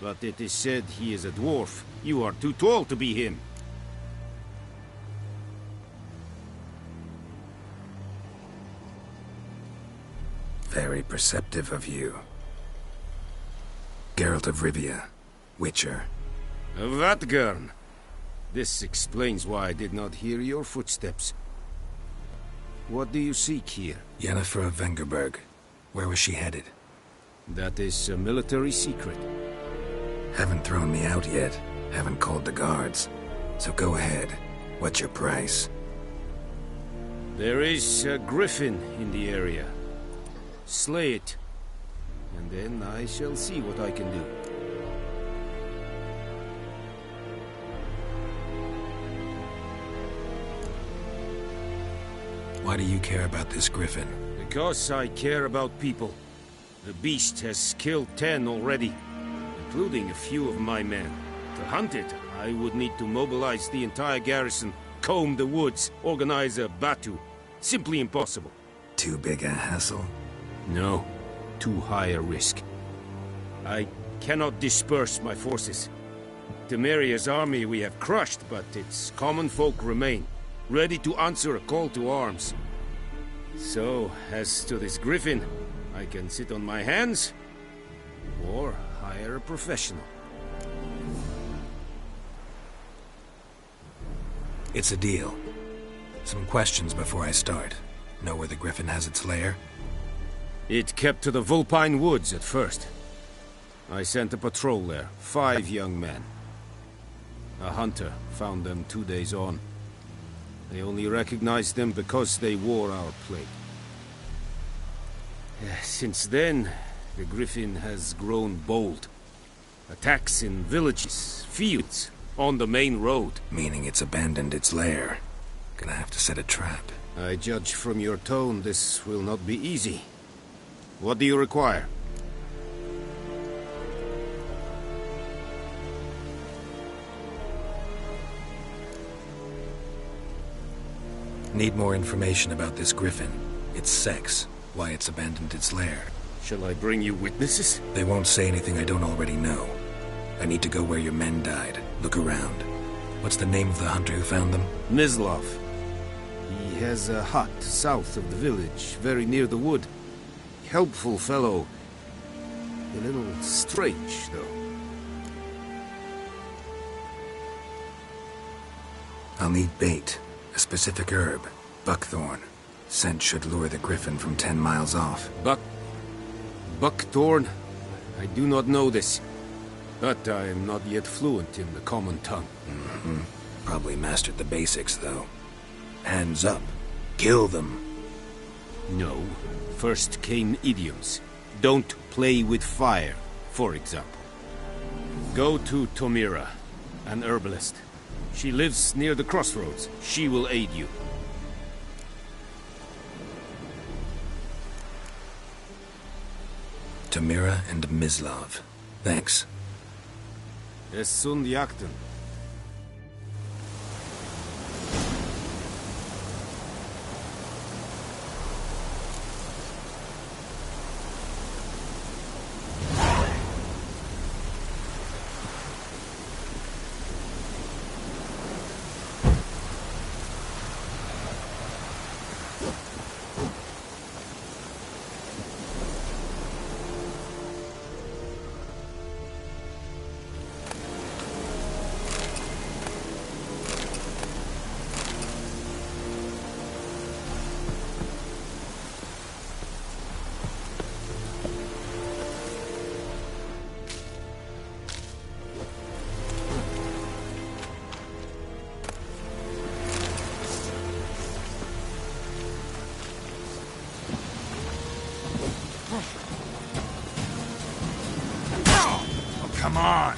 S15: But it is said he is a dwarf. You are too tall to be him.
S9: Very perceptive of you. Geralt of Rivia, Witcher.
S15: Vatgern. This explains why I did not hear your footsteps. What do you seek here?
S9: Yennefer of Vengerberg. Where was she headed?
S15: That is a military secret.
S9: Haven't thrown me out yet. Haven't called the guards. So go ahead. What's your price?
S15: There is a griffin in the area. Slay it, and then I shall see what I can do.
S9: Why do you care about this griffin?
S15: Because I care about people. The beast has killed 10 already, including a few of my men. To hunt it, I would need to mobilize the entire garrison, comb the woods, organize a batu. Simply impossible.
S9: Too big a hassle?
S15: No, too high a risk. I cannot disperse my forces. Temeria's army we have crushed, but its common folk remain, ready to answer a call to arms. So, as to this griffin, I can sit on my hands, or hire a professional.
S9: It's a deal. Some questions before I start. Know where the griffin has its lair?
S15: It kept to the Vulpine Woods at first. I sent a patrol there, 5 young men. A hunter found them 2 days on. They only recognized them because they wore our plate. Since then, the griffin has grown bold. Attacks in villages, fields, on the main road.
S9: Meaning it's abandoned its lair. Gonna have to set a trap.
S15: I judge from your tone this will not be easy. What do you require?
S9: Need more information about this griffin. Its sex, why it's abandoned its lair.
S15: Shall I bring you witnesses?
S9: They won't say anything I don't already know. I need to go where your men died. Look around. What's the name of the hunter who found them?
S15: Mislav. He has a hut south of the village, very near the wood. Helpful fellow. A little strange, though.
S9: I'll need bait. A specific herb. Buckthorn. Scent should lure the griffin from 10 miles off.
S15: Buckthorn? I do not know this. But I am not yet fluent in the common tongue.
S9: Probably mastered the basics, though. Hands up. Kill them.
S15: No. First came idioms. Don't play with fire, for example. Go to Tomira, an herbalist. She lives near the crossroads. She will aid you.
S9: Tomira and Mislav. Thanks.
S15: Es sunt jakten.
S9: Come on!